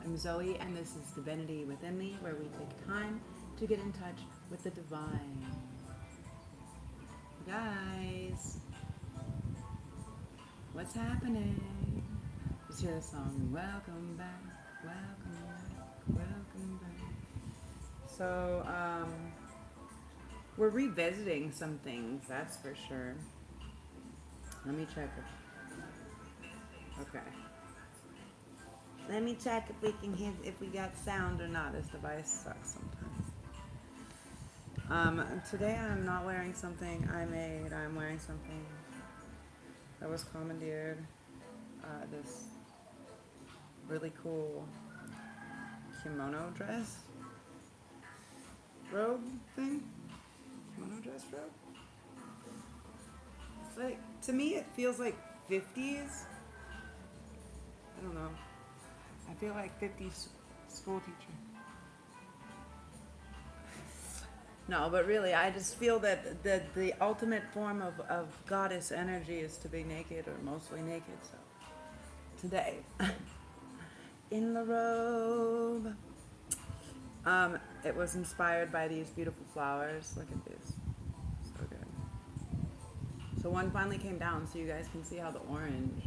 I'm Zoe, and this is Divinity Within Me, where we take time to get in touch with the divine. Guys, what's happening? Just hear the song, welcome back, welcome back, welcome back. So, we're revisiting some things, that's for sure. Let me check okay. Let me check if we can hear, if we got sound or not. This device sucks sometimes. Today I'm not wearing something I made. I'm wearing something that was commandeered. This really cool kimono dress robe thing. Kimono dress robe. It's like, to me it feels like 50s. I don't know. I feel like 50s school teacher. No, but really, I just feel that the ultimate form of goddess energy is to be naked, or mostly naked. So today, in the robe, it was inspired by these beautiful flowers. Look at this, so good. So one finally came down, so you guys can see how the orange.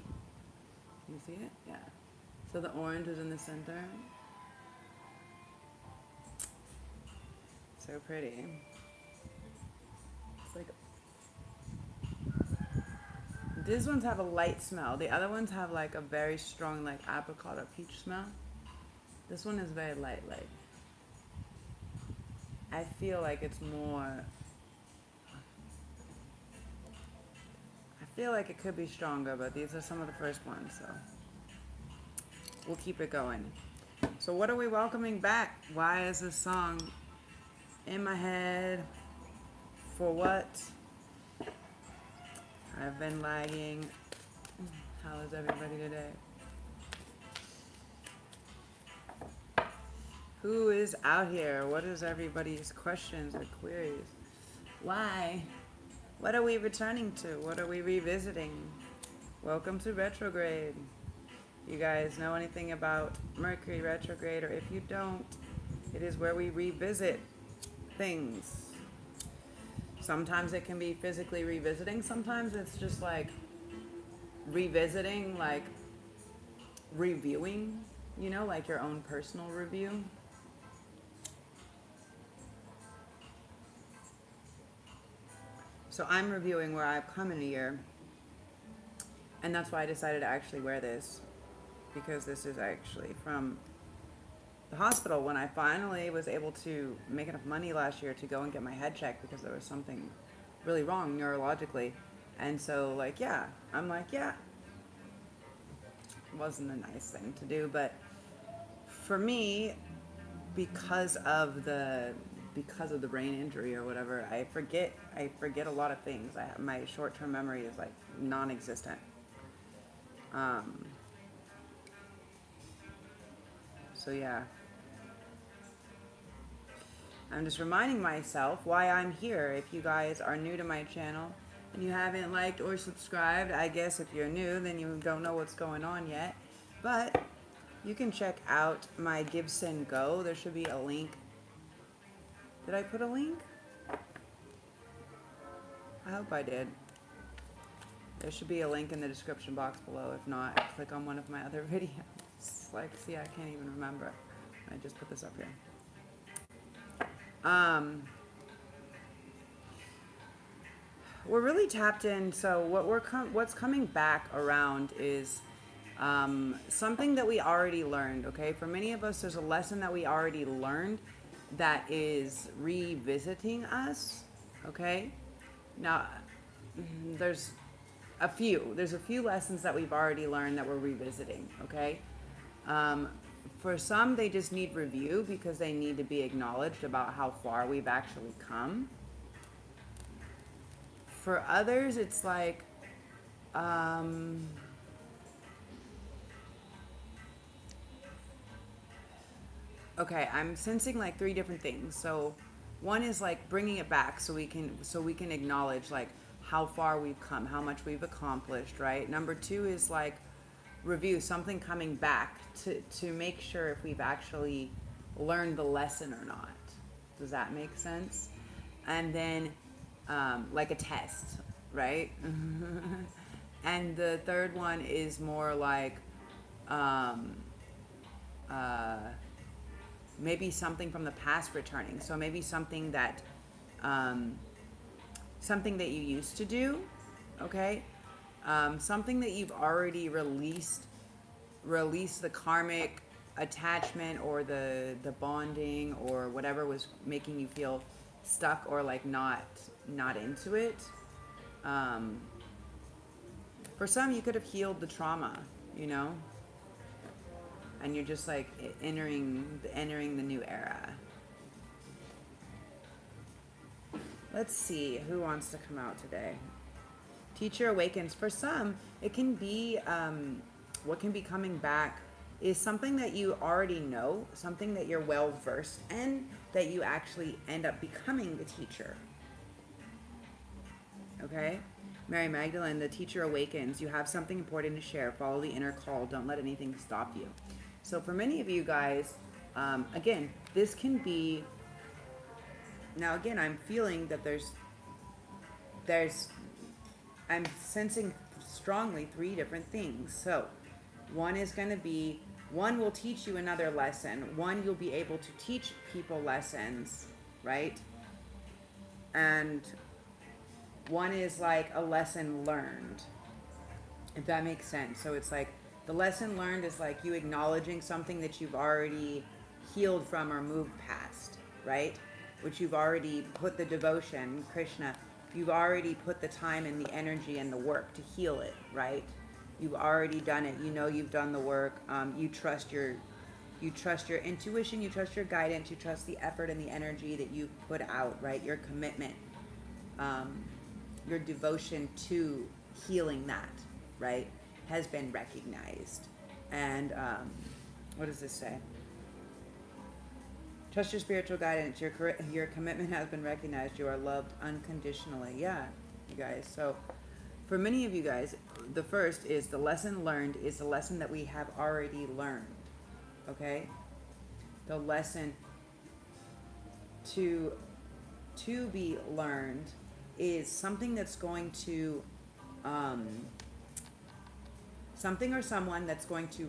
Can you see it? Yeah. So the orange is in the center. So pretty. It's like, these ones have a light smell. The other ones have like a very strong like apricot or peach smell. This one is very light. I feel like it's more, I feel like it could be stronger, but these are some of the first ones, so we'll keep it going. So what are we welcoming back? Why is this song in my head? For what? I've been lagging. How is everybody today? Who is out here? What is everybody's questions or queries? Why? What are we returning to? What are we revisiting? Welcome to retrograde. You guys know anything about Mercury retrograde? Or if you don't, it is where we revisit things. Sometimes it can be physically revisiting. Sometimes it's just like revisiting, like reviewing, you know, like your own personal review. So I'm reviewing where I've come in a year, and that's why I decided to actually wear this, because this is actually from the hospital when I finally was able to make enough money last year to go and get my head checked because there was something really wrong neurologically. And so like, yeah, I'm like, yeah, it wasn't a nice thing to do, but for me, because of the brain injury or whatever, I forget a lot of things. My short-term memory is like non-existent. So yeah, I'm just reminding myself why I'm here. If you guys are new to my channel and you haven't liked or subscribed, I guess if you're new, then you don't know what's going on yet. But you can check out my Give, Send, Go. There should be a link. Did I put a link? I hope I did. There should be a link in the description box below. If not, click on one of my other videos. Like, see, I can't even remember. I just put this up here. We're really tapped in. So what's coming back around is something that we already learned. Okay, for many of us, there's a lesson that we already learned that is revisiting us. Okay, now there's a few lessons that we've already learned that we're revisiting. Okay. For some, they just need review because they need to be acknowledged about how far we've actually come. For others, it's like, okay, I'm sensing like 3 different things. So one is like bringing it back so we can acknowledge like how far we've come, how much we've accomplished, right? Number 2 is like review, something coming back to make sure if we've actually learned the lesson or not. Does that make sense? And then like a test, right? And the third one is more like maybe something from the past returning. So maybe something that you used to do, okay? Something that you've already released the karmic attachment or the bonding or whatever was making you feel stuck or like not into it. For some, you could have healed the trauma, you know, and you're just like entering the new era. Let's see who wants to come out today. Teacher awakens. For some, it can be what can be coming back is something that you already know, something that you're well versed in, that you actually end up becoming the teacher. Okay? Mary Magdalene, the teacher awakens. You have something important to share. Follow the inner call. Don't let anything stop you. So for many of you guys, again, this can be, now again, I'm feeling that I'm sensing strongly 3 different things. So one is going to be, one will teach you another lesson. One, you'll be able to teach people lessons, right? And one is like a lesson learned, if that makes sense. So it's like the lesson learned is like you acknowledging something that you've already healed from or moved past, right? Which you've already put the devotion, Krishna, you've already put the time and the energy and the work to heal it, right? You've already done it. You know you've done the work. You trust your intuition. You trust your guidance. You trust the effort and the energy that you've put out, right? Your commitment, your devotion to healing that, right, has been recognized. And what does this say? Trust your spiritual guidance. Your commitment has been recognized. You are loved unconditionally. Yeah, you guys. So for many of you guys, the first is the lesson learned is the lesson that we have already learned. Okay? The lesson to be learned is something that's going to something or someone that's going to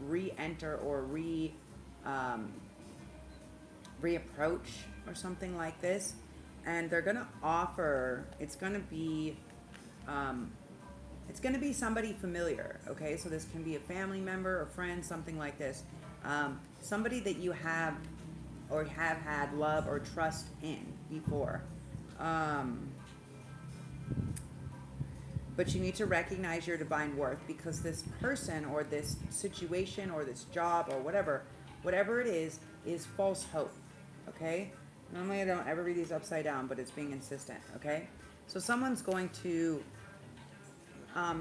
re-enter or reapproach or something like this, and they're gonna offer, it's gonna be somebody familiar, okay? So this can be a family member or friend, something like this, somebody that you have or have had love or trust in before, but you need to recognize your divine worth, because this person or this situation or this job or whatever it is false hope. Okay? Normally I don't ever read these upside down, but it's being insistent, okay? So someone's going to,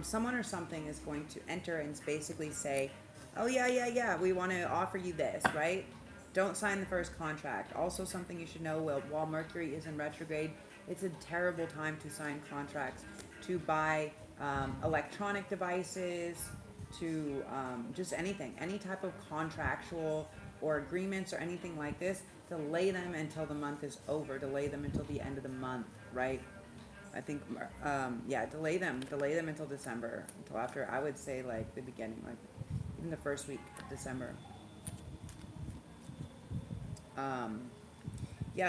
someone or something is going to enter and basically say, oh yeah, we want to offer you this, right? Don't sign the first contract. Also something you should know, while Mercury is in retrograde, it's a terrible time to sign contracts, to buy electronic devices, to just anything, any type of contractual or agreements or anything like this. Delay them until the month is over. Delay them until the end of the month, right? I think, delay them until December, until after, I would say, like the beginning, like in the first week of December.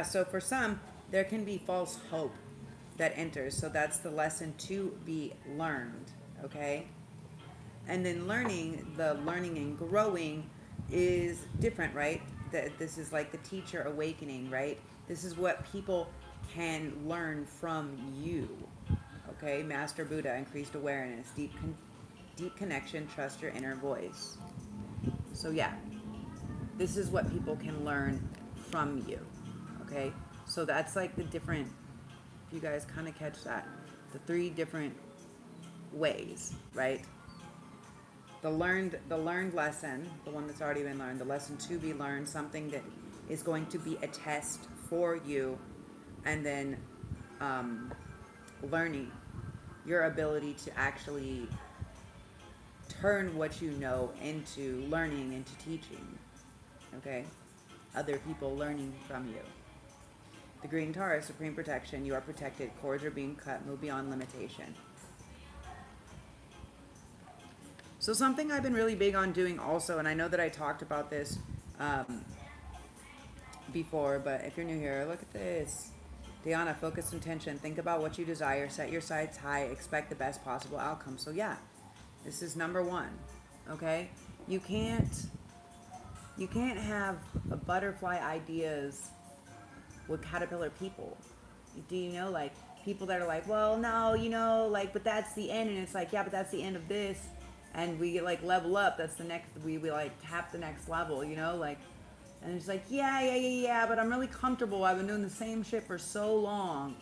So for some, there can be false hope that enters. So that's the lesson to be learned, okay? And then the learning and growing is different, right? This is like the teacher awakening, right? This is what people can learn from you, okay? Master Buddha, increased awareness, deep connection, trust your inner voice. So yeah, this is what people can learn from you, okay? So that's like the different, you guys kind of catch that, the 3 different ways, right? The learned lesson, the one that's already been learned, the lesson to be learned, something that is going to be a test for you, and then learning your ability to actually turn what you know into learning, into teaching. Okay? Other people learning from you. The green Taurus, supreme protection. You are protected. Cords are being cut. Move beyond limitation. So something I've been really big on doing also, and I know that I talked about this before, but if you're new here, look at this. Diana, focus intention. Think about what you desire. Set your sights high. Expect the best possible outcome. So yeah, this is number one. Okay? You can't have a butterfly ideas with caterpillar people. Do you know, like, people that are like, well, no, you know, like, but that's the end, and it's like, yeah, but that's the end of this, and we like level up, that's the next, we like tap the next level, you know, like, and it's like, yeah, but I'm really comfortable, I've been doing the same shit for so long.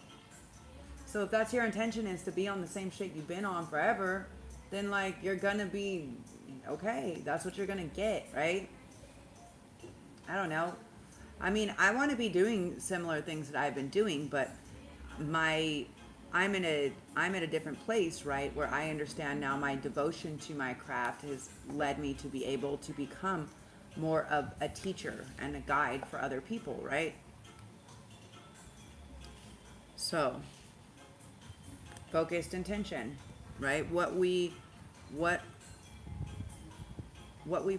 So if that's your intention, is to be on the same shit you've been on forever, then like, you're gonna be, okay, that's what you're gonna get, right? I don't know. I mean, I want to be doing similar things that I've been doing, but I'm in a different place, right? Where I understand now my devotion to my craft has led me to be able to become more of a teacher and a guide for other people, right? So, focused intention, right? What we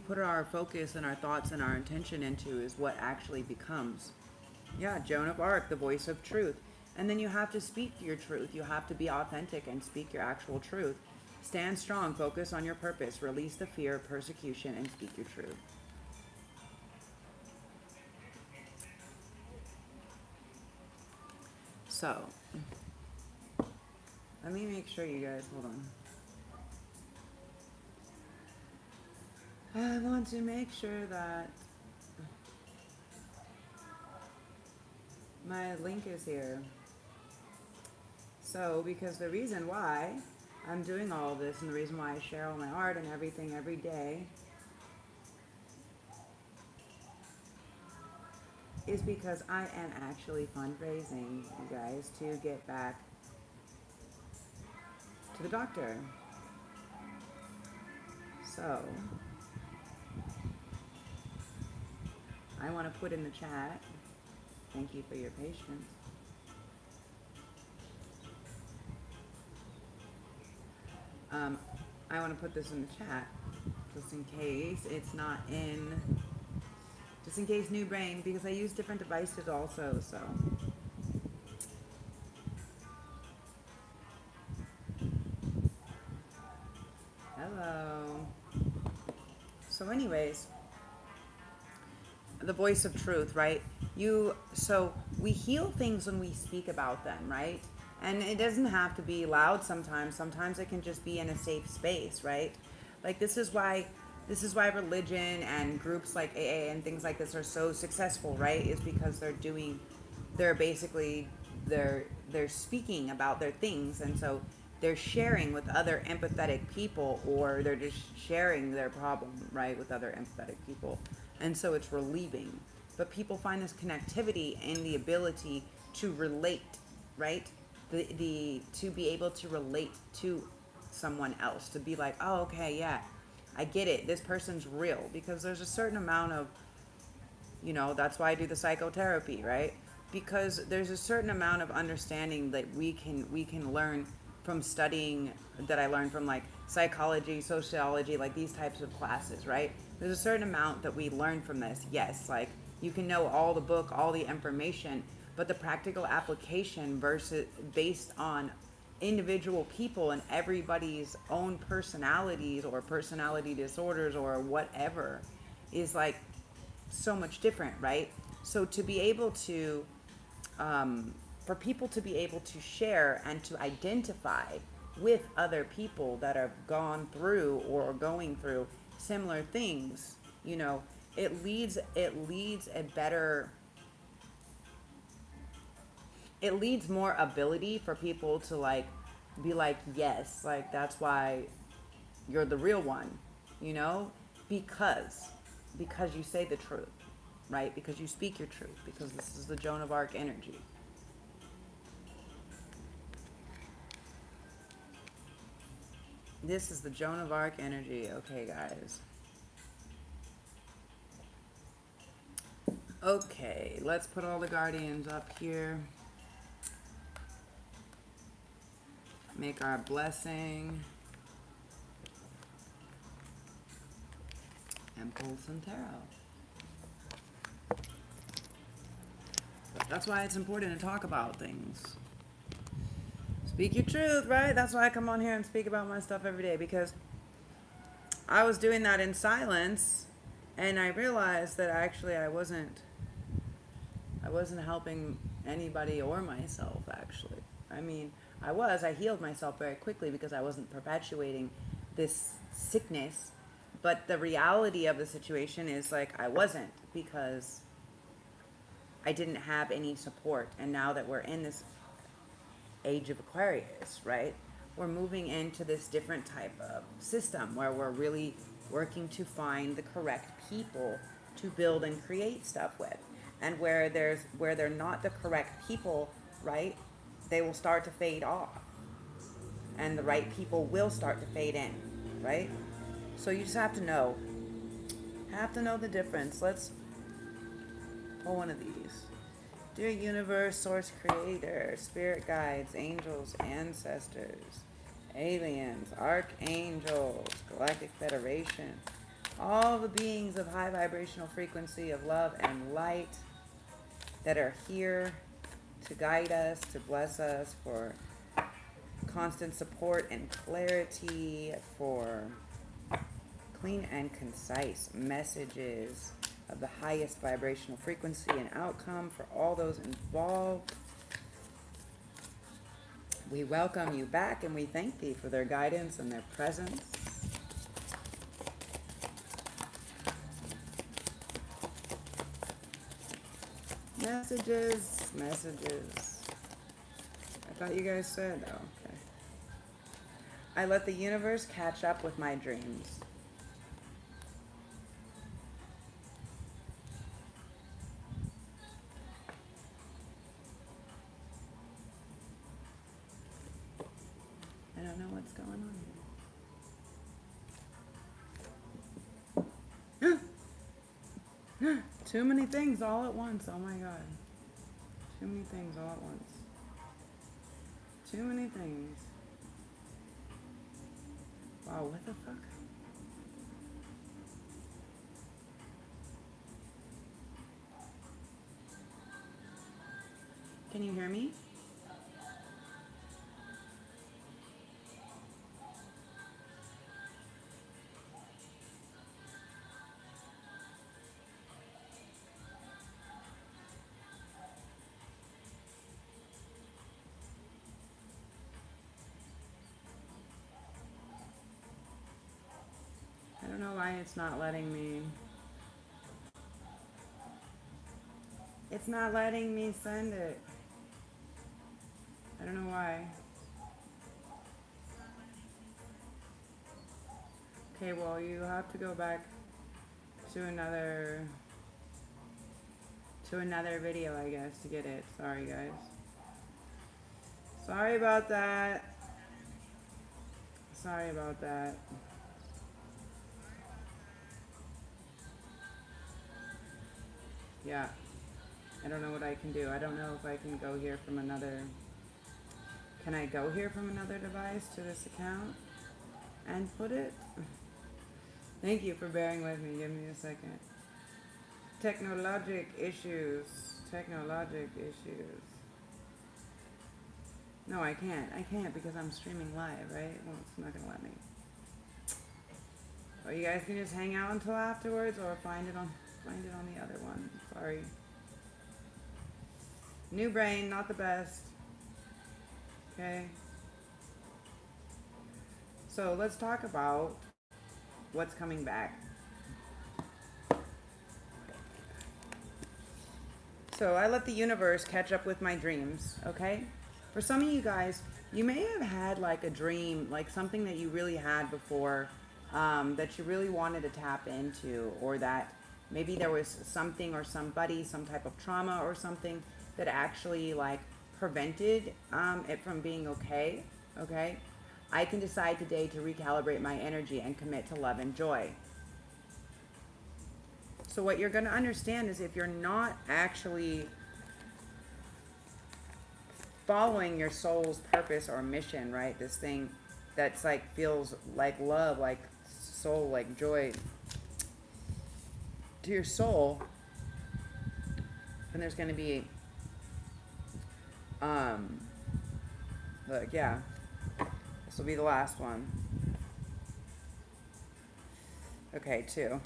put our focus and our thoughts and our intention into is what actually becomes. Yeah, Joan of Arc, the voice of truth. And then you have to speak your truth. You have to be authentic and speak your actual truth. Stand strong, focus on your purpose, release the fear of persecution, and speak your truth. So, let me make sure you guys, hold on. I want to make sure that my link is here. So, because the reason why I'm doing all of this and the reason why I share all my art and everything every day is because I am actually fundraising, you guys, to get back to the doctor. So, I want to put in the chat, thank you for your patience. I want to put this in the chat, just in case it's not in, just in case new brain, because I use different devices also, so. Hello. So anyways, the voice of truth, right? So we heal things when we speak about them, right? And it doesn't have to be loud sometimes. Sometimes it can just be in a safe space, right? Like this is why religion and groups like AA and things like this are so successful, right? Is because they're speaking about their things, and so they're sharing with other empathetic people, or they're just sharing their problem, right, with other empathetic people. And so it's relieving. But people find this connectivity and the ability to relate, right? To be able to relate to someone else, to be like, oh, okay, yeah, I get it. This person's real. Because there's a certain amount of, that's why I do the psychotherapy, right? Because there's a certain amount of understanding that we can learn from studying, that I learned from like psychology, sociology, like these types of classes, right? There's a certain amount that we learn from this. Yes, like you can know all the book, all the information, but the practical application versus based on individual people and everybody's own personalities or personality disorders or whatever is like so much different, right? So to be able to, for people to be able to share and to identify with other people that have gone through or are going through similar things, it leads more ability for people to like be like, yes, like that's why you're the real one, because you say the truth, right? Because you speak your truth, because this is the Joan of Arc energy. This is the Joan of Arc energy. Okay, guys. Okay, let's put all the guardians up here. Make our blessing. And pull some tarot. That's why it's important to talk about things. Speak your truth, right? That's why I come on here and speak about my stuff every day, because I was doing that in silence and I realized that actually I wasn't helping anybody or myself, actually. I mean, I healed myself very quickly because I wasn't perpetuating this sickness, but the reality of the situation is like I wasn't, because I didn't have any support. And now that we're in this age of Aquarius, right, we're moving into this different type of system where we're really working to find the correct people to build and create stuff with. And where they're not the correct people, right, they will start to fade off, and the right people will start to fade in, right? So you just have to know the difference. Let's pull one of these. Dear universe, source creator, spirit guides, angels, ancestors, aliens, archangels, galactic federation, all the beings of high vibrational frequency of love and light that are here to guide us, to bless us, for constant support and clarity, for clean and concise messages of the highest vibrational frequency and outcome for all those involved. We welcome you back and we thank thee for their guidance and their presence. Messages. I thought you guys said, oh, okay. I let the universe catch up with my dreams. I don't know what's going on here. Too many things all at once. Oh my God. Too many things all at once. Too many things. Wow, what the fuck? Can you hear me? I don't know why it's not letting me. It's not letting me send it. I don't know why. Okay, well, you have to go back to another video, I guess, to get it. Sorry, guys. Sorry about that. Sorry about that. Yeah. I don't know what I can do. I don't know if I can go here from another... Can I go here from another device to this account and put it? Thank you for bearing with me. Give me a second. Technologic issues. No, I can't. I can't because I'm streaming live, right? Well, it's not going to let me. Or you guys can just hang out until afterwards, or find it on the other one. Sorry. New brain, not the best. Okay. So let's talk about what's coming back. So I let the universe catch up with my dreams, okay? For some of you guys, you may have had like a dream, like something that you really had before, that you really wanted to tap into, or that maybe there was something or somebody, some type of trauma or something that actually like prevented it from being okay. I can decide today to recalibrate my energy and commit to love and joy. So what you're going to understand is if you're not actually following your soul's purpose or mission, right? This thing that's like feels like love, like soul, like joy to your soul, then there's going to be look, yeah, this will be the last one. Okay, 2.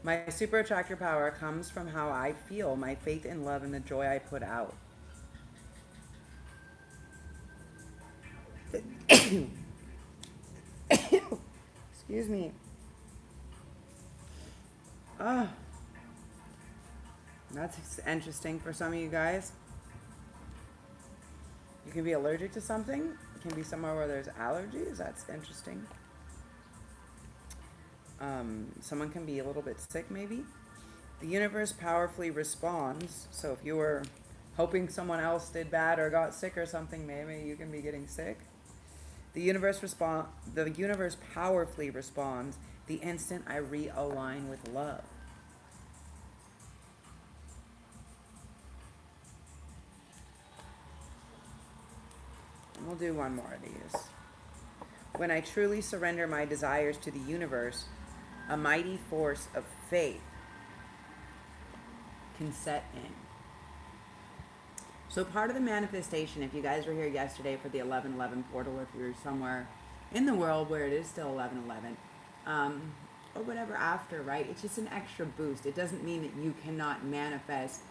My super attractor power comes from how I feel, my faith in love, and the joy I put out. Excuse me. Oh, that's interesting for some of you guys. You can be allergic to something. It can be somewhere where there's allergies. That's interesting. Someone can be a little bit sick, maybe. The universe powerfully responds. So if you were hoping someone else did bad or got sick or something, maybe you can be getting sick. The universe powerfully responds the instant I realign with love. And we'll do one more of these. When I truly surrender my desires to the universe, a mighty force of faith can set in. So part of the manifestation, if you guys were here yesterday for the 11:11 portal, if you're somewhere in the world where it is still 11:11, or whatever after, right? It's just an extra boost. It doesn't mean that you cannot manifest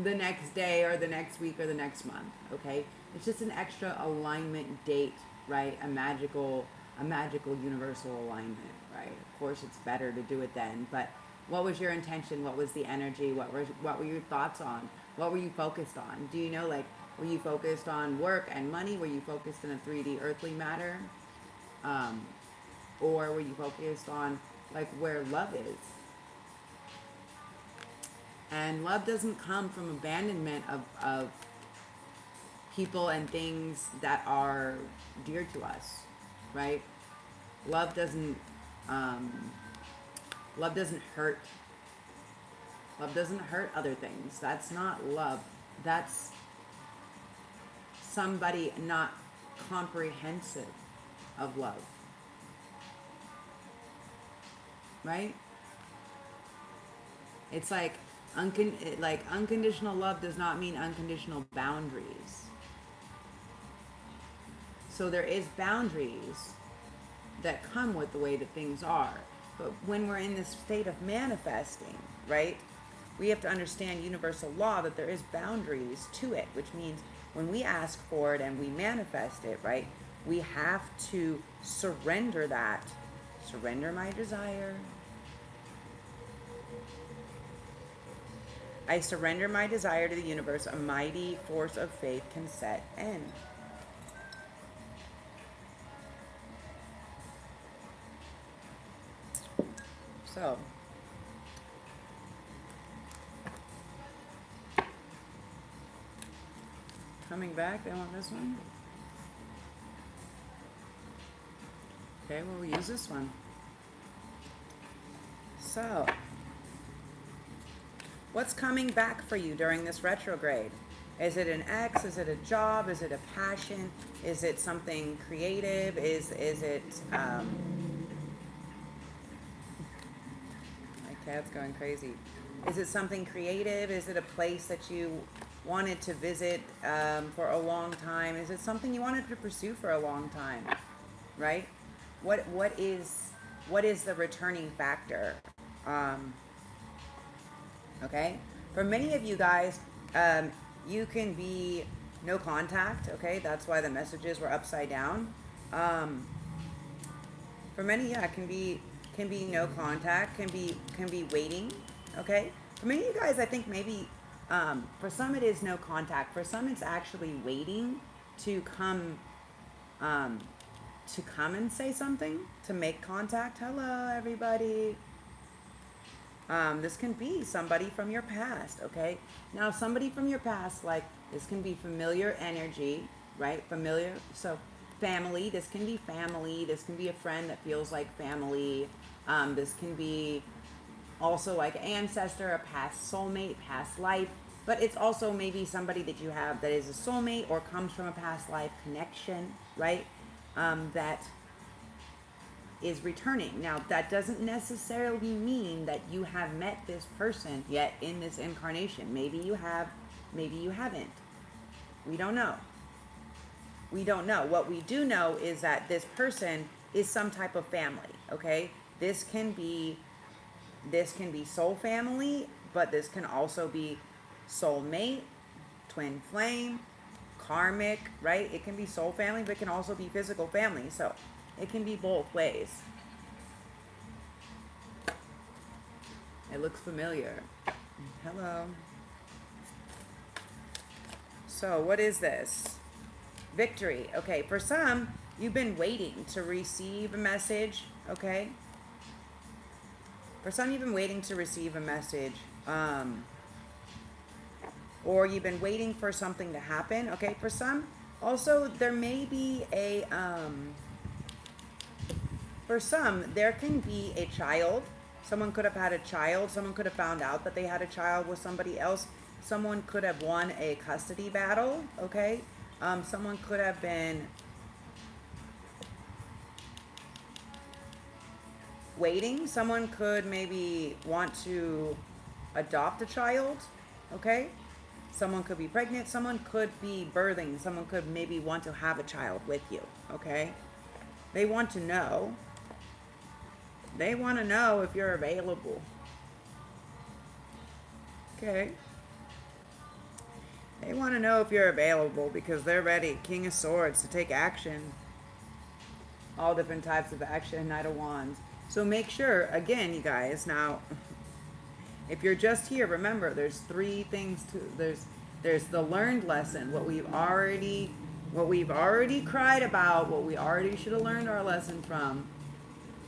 the next day or the next week or the next month, okay? It's just an extra alignment date, right? A magical universal alignment, right? Of course, it's better to do it then, but what was your intention? What was the energy? What were your thoughts on? What were you focused on? Do you know, like, were you focused on work and money? Were you focused in a 3D earthly matter? Or were you focused on, like, where love is? And love doesn't come from abandonment of people and things that are dear to us, right? Love doesn't hurt. Love doesn't hurt other things. That's not love. That's somebody not comprehensive of love. Right? It's like unconditional love does not mean unconditional boundaries. So there is boundaries that come with the way that things are. But when we're in this state of manifesting, right, we have to understand universal law that there is boundaries to it, which means when we ask for it and we manifest it, right, we have to surrender that. Surrender my desire. I surrender my desire to the universe. A mighty force of faith can set in. So, coming back, they want this one. Okay, well, we'll use this one. So, what's coming back for you during this retrograde? Is it an ex? Is it a job? Is it a passion? Is it something creative? Is it my cat's going crazy. Is it something creative? Is it a place that you wanted to visit for a long time? Is it something you wanted to pursue for a long time? Right? What is the returning factor? Okay? For many of you guys, you can be no contact, okay? That's why the messages were upside down. For many, yeah, it can be no contact, can be waiting, okay? For many of you guys, I think maybe for some it is no contact. For some it's actually waiting to come and say something, to make contact. Hello, everybody. This can be somebody from your past, okay? Now, somebody from your past, like, this can be familiar energy, right? Familiar family. This can be family. This can be a friend that feels like family. This can be also like an ancestor, a past soulmate, past life. But it's also maybe somebody that you have that is a soulmate or comes from a past life connection, right? That is returning. Now, that doesn't necessarily mean that you have met this person yet in this incarnation. Maybe you have, maybe you haven't. We don't know. We don't know. What we do know is that this person is some type of family, okay? This can be soul family, but this can also be soulmate, twin flame, karmic, right? It can be soul family, but it can also be physical family. So it can be both ways. It looks familiar. Hello. So what is this? Victory. Okay, for some, you've been waiting to receive a message, okay? For some, you've been waiting to receive a message. Or you've been waiting for something to happen, okay? For some, also, there may be a, for some, there can be a child. Someone could have had a child. Someone could have found out that they had a child with somebody else. Someone could have won a custody battle, okay? Someone could have been waiting. Someone could maybe want to adopt a child, okay? Someone could be pregnant. Someone could be birthing. Someone could maybe want to have a child with you, okay? They want to know. They want to know if you're available. Okay. They want to know if you're available because they're ready. King of Swords to take action. All different types of action. Knight of Wands. So make sure, again, you guys, now, if you're just here, remember, there's three things to, there's the learned lesson, what we've already cried about, what we already should have learned our lesson from.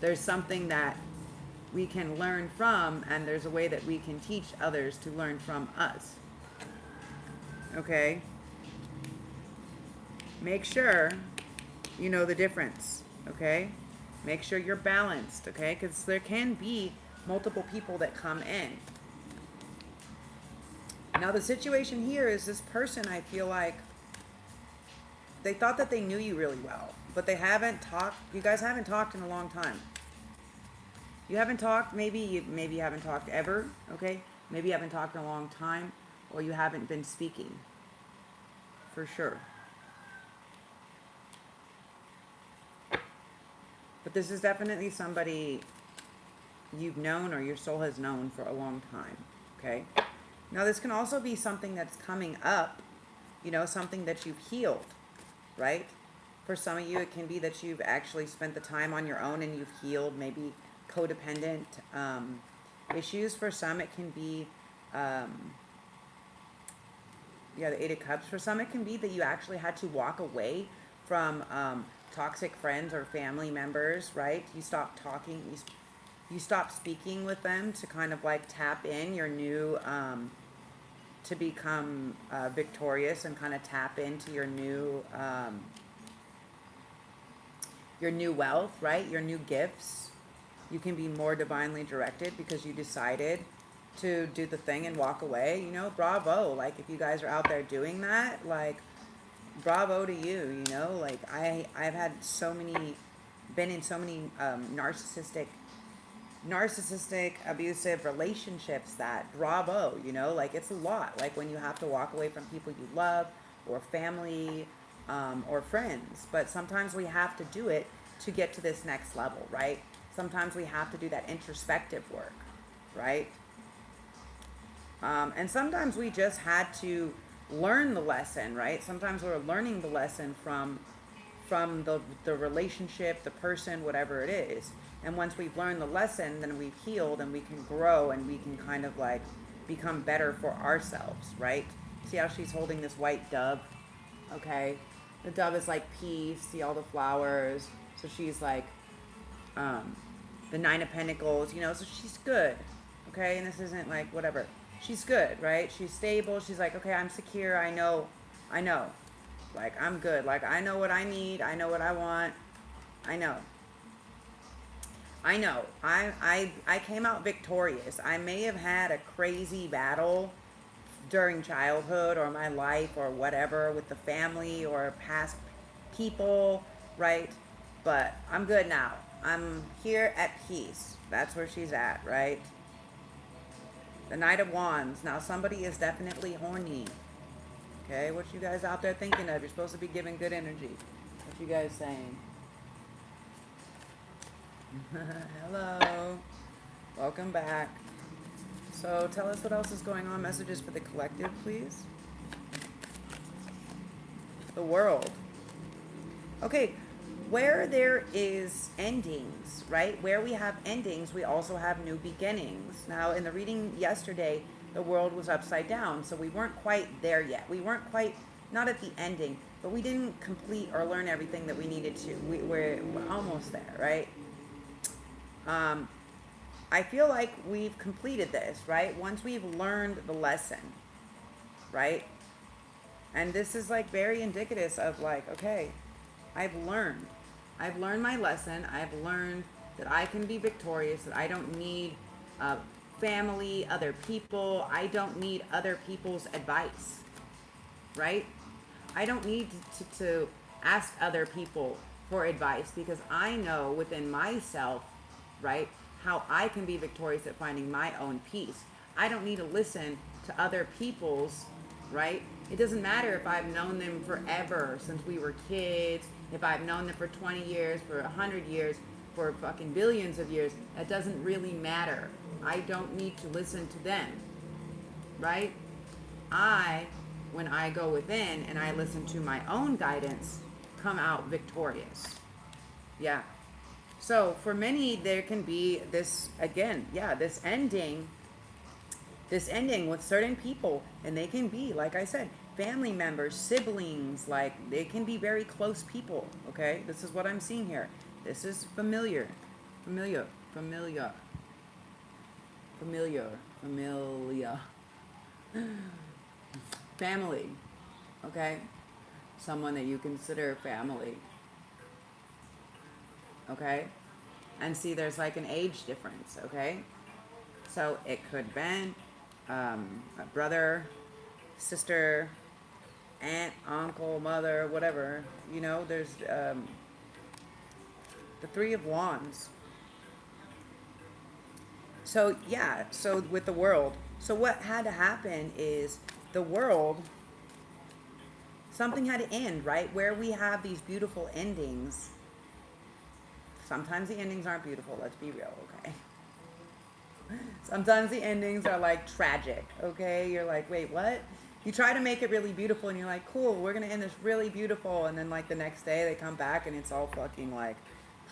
There's something that we can learn from, and there's a way that we can teach others to learn from us. Okay? Make sure you know the difference, okay? Make sure you're balanced, okay? Because there can be multiple people that come in. Now, the situation here is this person, I feel like, they thought that they knew you really well, but they haven't talked. You guys haven't talked in a long time. You haven't talked, maybe you haven't talked ever, okay? Maybe you haven't talked in a long time, or you haven't been speaking, for sure. But this is definitely somebody you've known or your soul has known for a long time, okay? Now, this can also be something that's coming up, you know, something that you've healed, right? For some of you, it can be that you've actually spent the time on your own and you've healed maybe codependent issues. For some, it can be, the Eight of Cups. For some, it can be that you actually had to walk away from toxic friends or family members, right? You stopped talking, you stopped speaking with them to kind of like tap in your new, to become victorious and kind of tap into your new wealth, right? Your new gifts. You can be more divinely directed because you decided to do the thing and walk away. You know, bravo. Like, if you guys are out there doing that, like, bravo to you, you know? Like, I've had been in so many narcissistic, abusive relationships that bravo, you know? Like, it's a lot. Like, when you have to walk away from people you love or family or friends. But sometimes we have to do it to get to this next level, right? Sometimes we have to do that introspective work, right? And sometimes we just had to learn the lesson, right? Sometimes we're learning the lesson from the relationship, the person, whatever it is. And once we've learned the lesson, then we've healed and we can grow and we can kind of like become better for ourselves, right? See how she's holding this white dove? Okay. The dove is like peace. See all the flowers. So she's like, the Nine of Pentacles, you know, so she's good. Okay. And this isn't like whatever. She's good, right? She's stable. She's like, okay, I'm secure. I know, Like, I'm good. Like, I know what I need. I know what I want. I know. I came out victorious. I may have had a crazy battle during childhood or my life or whatever with the family or past people, right? But I'm good now. I'm here at peace. That's where she's at, right? The Knight of Wands. Now somebody is definitely horny. Okay, what you guys out there thinking of? You're supposed to be giving good energy. What you guys saying? Hello. Welcome back. So tell us what else is going on. Messages for the collective, please. The world. Okay, where there is endings, right? Where we have endings, we also have new beginnings. Now, in the reading yesterday, the world was upside down, so we weren't quite there yet. We weren't quite, not at the ending, but we didn't complete or learn everything that we needed to. We're almost there, right? I feel like we've completed this, right? Once we've learned the lesson, right? And this is like very indicative of like, okay, I've learned my lesson. I've learned that I can be victorious, that I don't need family, other people. I don't need other people's advice, right? I don't need to ask other people for advice because I know within myself, right, how I can be victorious at finding my own peace. I don't need to listen to other people's, right? It doesn't matter if I've known them forever, since we were kids, if I've known them for 20 years, for 100 years, for fucking billions of years. That doesn't really matter. I don't need to listen to them, right? When I go within and I listen to my own guidance, come out victorious. Yeah. So for many, there can be this, again, this ending with certain people, and they can be, like I said, family members, siblings, like they can be very close people, okay? This is what I'm seeing here. This is familiar. Family, okay? Someone that you consider family. Okay? And see, there's like an age difference, okay? So it could have been a brother, sister, aunt, uncle, mother, whatever. You know, there's the Three of Wands. So, yeah, so with the world. So what had to happen is the world, something had to end, right? Where we have these beautiful endings. Sometimes the endings aren't beautiful, let's be real, okay? Sometimes the endings are like tragic, okay? You're like, wait, what? You try to make it really beautiful and you're like, cool, we're gonna end this really beautiful. And then like the next day they come back and it's all fucking like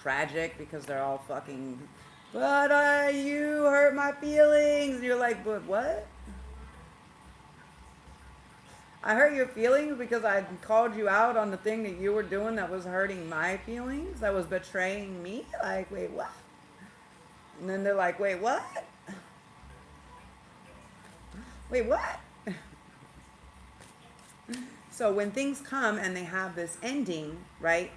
tragic because they're all fucking, but you hurt my feelings. And you're like, but what? I hurt your feelings because I called you out on the thing that you were doing that was hurting my feelings, that was betraying me? Like, wait, what? And then they're like, wait, what? Wait, what? So when things come and they have this ending, right?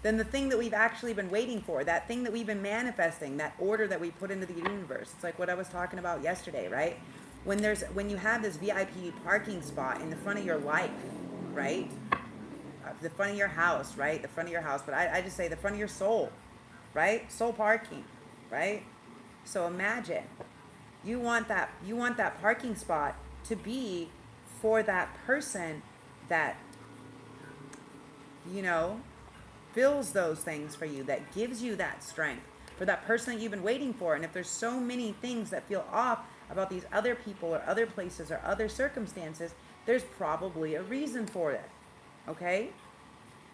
Then the thing that we've actually been waiting for, that thing that we've been manifesting, that order that we put into the universe, it's like what I was talking about yesterday, right? When you have this VIP parking spot in the front of your life, right? The front of your house, right? The front of your house, but I just say the front of your soul, right? Soul parking, right? So imagine you want that parking spot to be for that person that, you know, fills those things for you, that gives you that strength, for that person that you've been waiting for. And if there's so many things that feel off about these other people or other places or other circumstances, there's probably a reason for it, okay?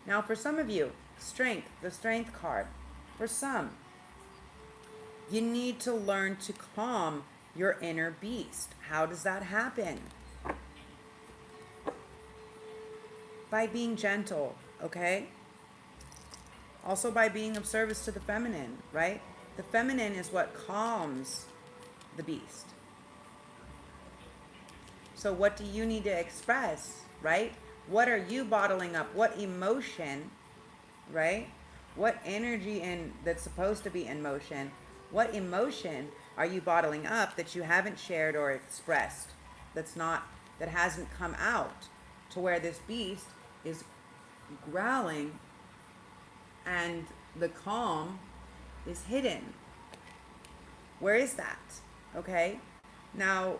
Now for some of you, strength, the strength card. For some, you need to learn to calm your inner beast. How does that happen? By being gentle, okay? Also by being of service to the feminine, right? The feminine is what calms the beast. So what do you need to express, right? What are you bottling up? What emotion, right? What energy that's supposed to be in motion? What emotion are you bottling up that you haven't shared or expressed? That hasn't come out to where this beast is growling and the calm is hidden. Where is that? Okay? Now,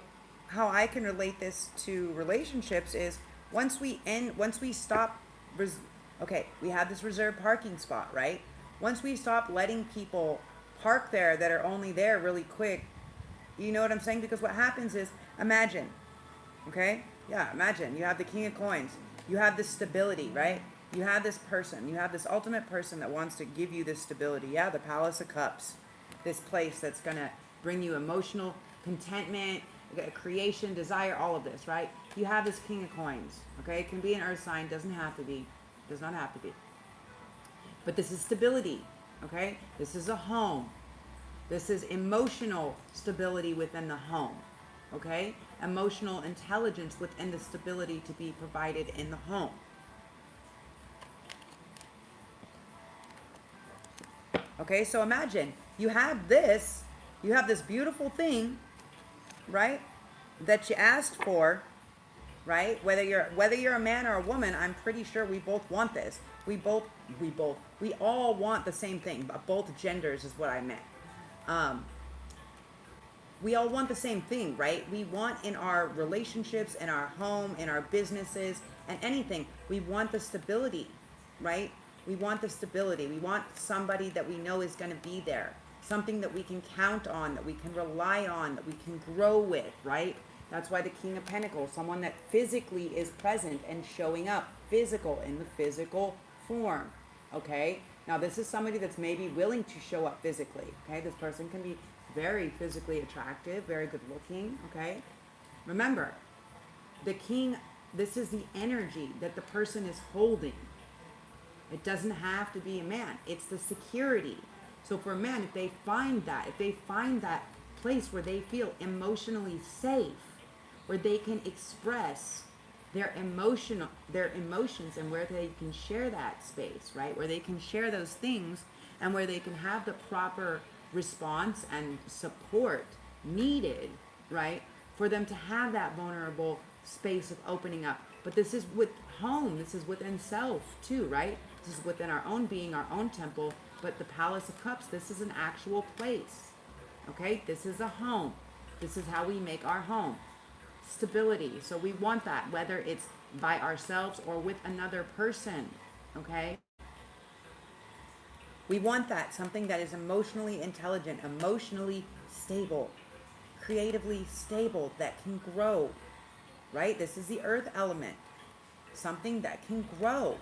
how I can relate this to relationships is once we stop, okay, we have this reserved parking spot, right? Once we stop letting people park there that are only there really quick, you know what I'm saying? Because what happens is, imagine, okay? Yeah, imagine you have the King of Coins. You have this stability, right? You have this person. You have this ultimate person that wants to give you this stability. Yeah, the Palace of Cups. This place that's going to bring you emotional contentment, creation, desire, all of this, right? You have this King of Coins, okay? It can be an earth sign. Doesn't have to be. Does not have to be. But this is stability, okay? This is a home. This is emotional stability within the home, okay? Emotional intelligence within the stability to be provided in the home. Okay, so imagine you have this beautiful thing, right? That you asked for, right? Whether you're a man or a woman, I'm pretty sure we both want this. We all want the same thing, but both genders is what I meant. We all want the same thing, right? We want in our relationships, in our home, in our businesses, and anything, we want the stability, right? We want the stability. We want somebody that we know is going to be there. Something that we can count on, that we can rely on, that we can grow with, right? That's why the King of Pentacles, someone that physically is present and showing up, physical, in the physical form, okay? Now, this is somebody that's maybe willing to show up physically, okay? This person can be very physically attractive, very good looking, okay? Remember, the king, this is the energy that the person is holding. It doesn't have to be a man. It's the security. So for a man, if they find that place where they feel emotionally safe, where they can express their emotions and where they can share that space, right? Where they can share those things and where they can have the proper response and support needed, right? For them to have that vulnerable space of opening up. But this is with home. This is within self too, right? This is within our own being, our own temple. But the Palace of Cups, this is an actual place. Okay? This is a home. This is how we make our home. Stability. So we want that, whether it's by ourselves or with another person. Okay? We want that, something that is emotionally intelligent, emotionally stable, creatively stable, that can grow, right? This is the earth element. Something that can grow,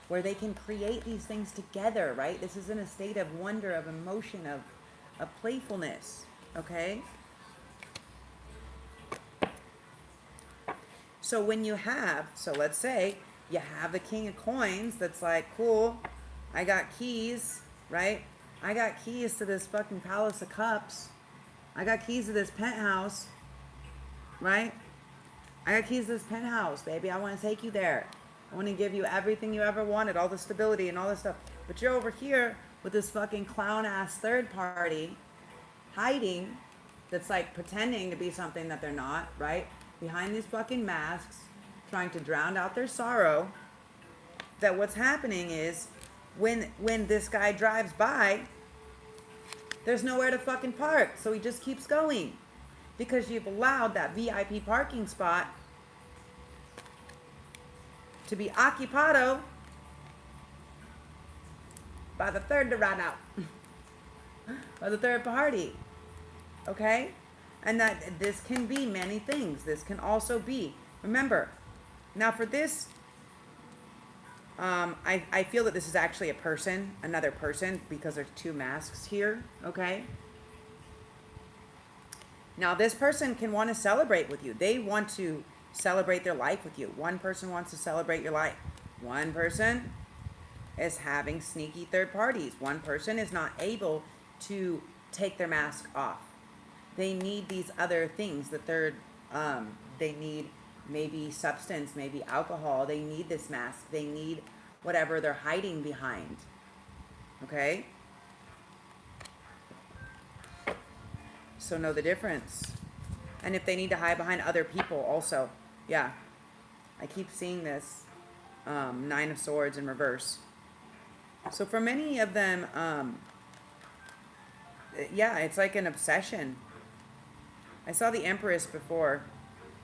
where they can create these things together, right? This is in a state of wonder, of emotion, of playfulness, okay? So when you have, so let's say you have the King of Coins that's like, cool, I got keys, right? I got keys to this fucking Palace of Cups. I got keys to this penthouse, right? I got keys to this penthouse, baby. I want to take you there. I want to give you everything you ever wanted, all the stability and all this stuff. But you're over here with this fucking clown-ass third party hiding, that's like pretending to be something that they're not, right? Behind these fucking masks, trying to drown out their sorrow. That what's happening is when this guy drives by, there's nowhere to fucking park. So he just keeps going. Because you've allowed that VIP parking spot to be occupado by the third to ride out. By the third party. Okay? And that this can be many things. This can also be, remember, now for this, I feel that this is actually a person, another person, because there's two masks here, okay? Now this person can want to celebrate with you. They want to celebrate their life with you. One person wants to celebrate your life. One person is having sneaky third parties. One person is not able to take their mask off. They need these other things. The third, they need maybe substance, maybe alcohol. They need this mask. They need whatever they're hiding behind. Okay? So know the difference. And if they need to hide behind other people also. Yeah. I keep seeing this. 9 of Swords in reverse. So for many of them, yeah, it's like an obsession. I saw the Empress before.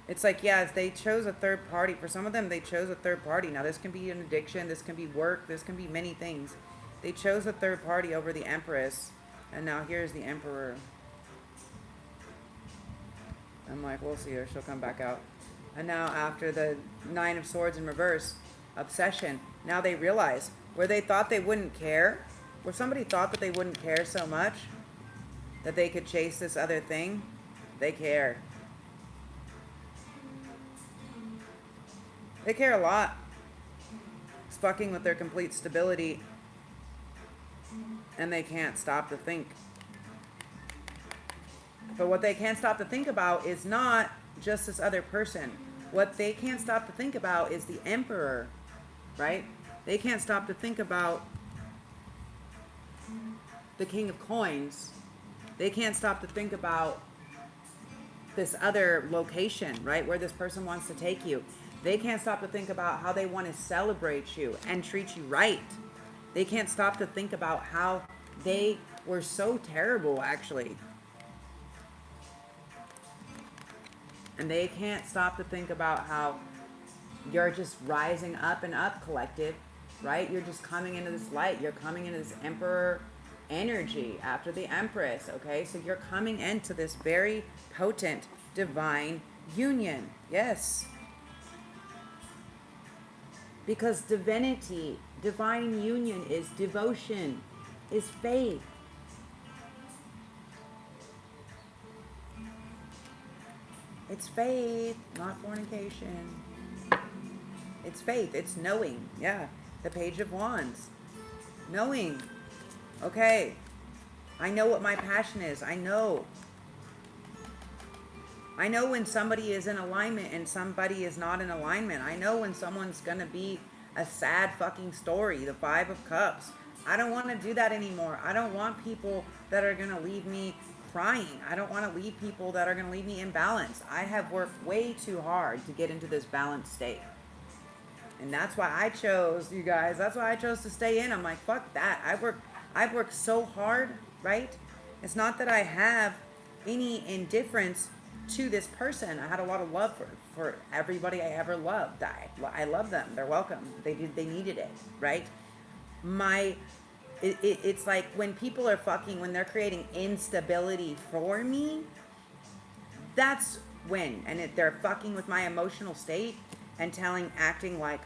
It's like, yeah, they chose a third party. For some of them, they chose a third party. Now, this can be an addiction. This can be work. This can be many things. They chose a third party over the Empress. And now here's the Emperor. I'm like, we'll see her. She'll come back out. And now after the 9 of Swords in reverse, obsession. Now they realize where they thought they wouldn't care, where somebody thought that they wouldn't care so much that they could chase this other thing, they care. They care a lot. It's fucking with their complete stability, and they can't stop to think. But what they can't stop to think about is not just this other person. What they can't stop to think about is the Emperor, right? They can't stop to think about the King of Coins. They can't stop to think about this other location, right? Where this person wants to take you. They can't stop to think about how they want to celebrate you and treat you right. They can't stop to think about how they were so terrible, actually. And they can't stop to think about how you're just rising up and up, collective, right? You're just coming into this light. You're coming into this Emperor energy after the Empress, okay? So you're coming into this very potent divine union. Yes. Because divinity, divine union is devotion, is faith. It's faith, not fornication. It's faith. It's knowing. Yeah. The Page of Wands. Knowing. Okay. I know what my passion is. I know. I know when somebody is in alignment and somebody is not in alignment. I know when someone's going to be a sad fucking story. The 5 of Cups. I don't want to do that anymore. I don't want people that are going to leave me crying. I don't want to leave people that are going to leave me imbalanced. I have worked way too hard to get into this balanced state. And that's why I chose, you guys, that's why I chose to stay in. I'm like, fuck that. I've worked so hard, right? It's not that I have any indifference to this person. I had a lot of love for everybody I ever loved. I love them. They're welcome. They needed it, right? It's like when people are fucking, when they're creating instability for me, that's when, and they're fucking with my emotional state and acting like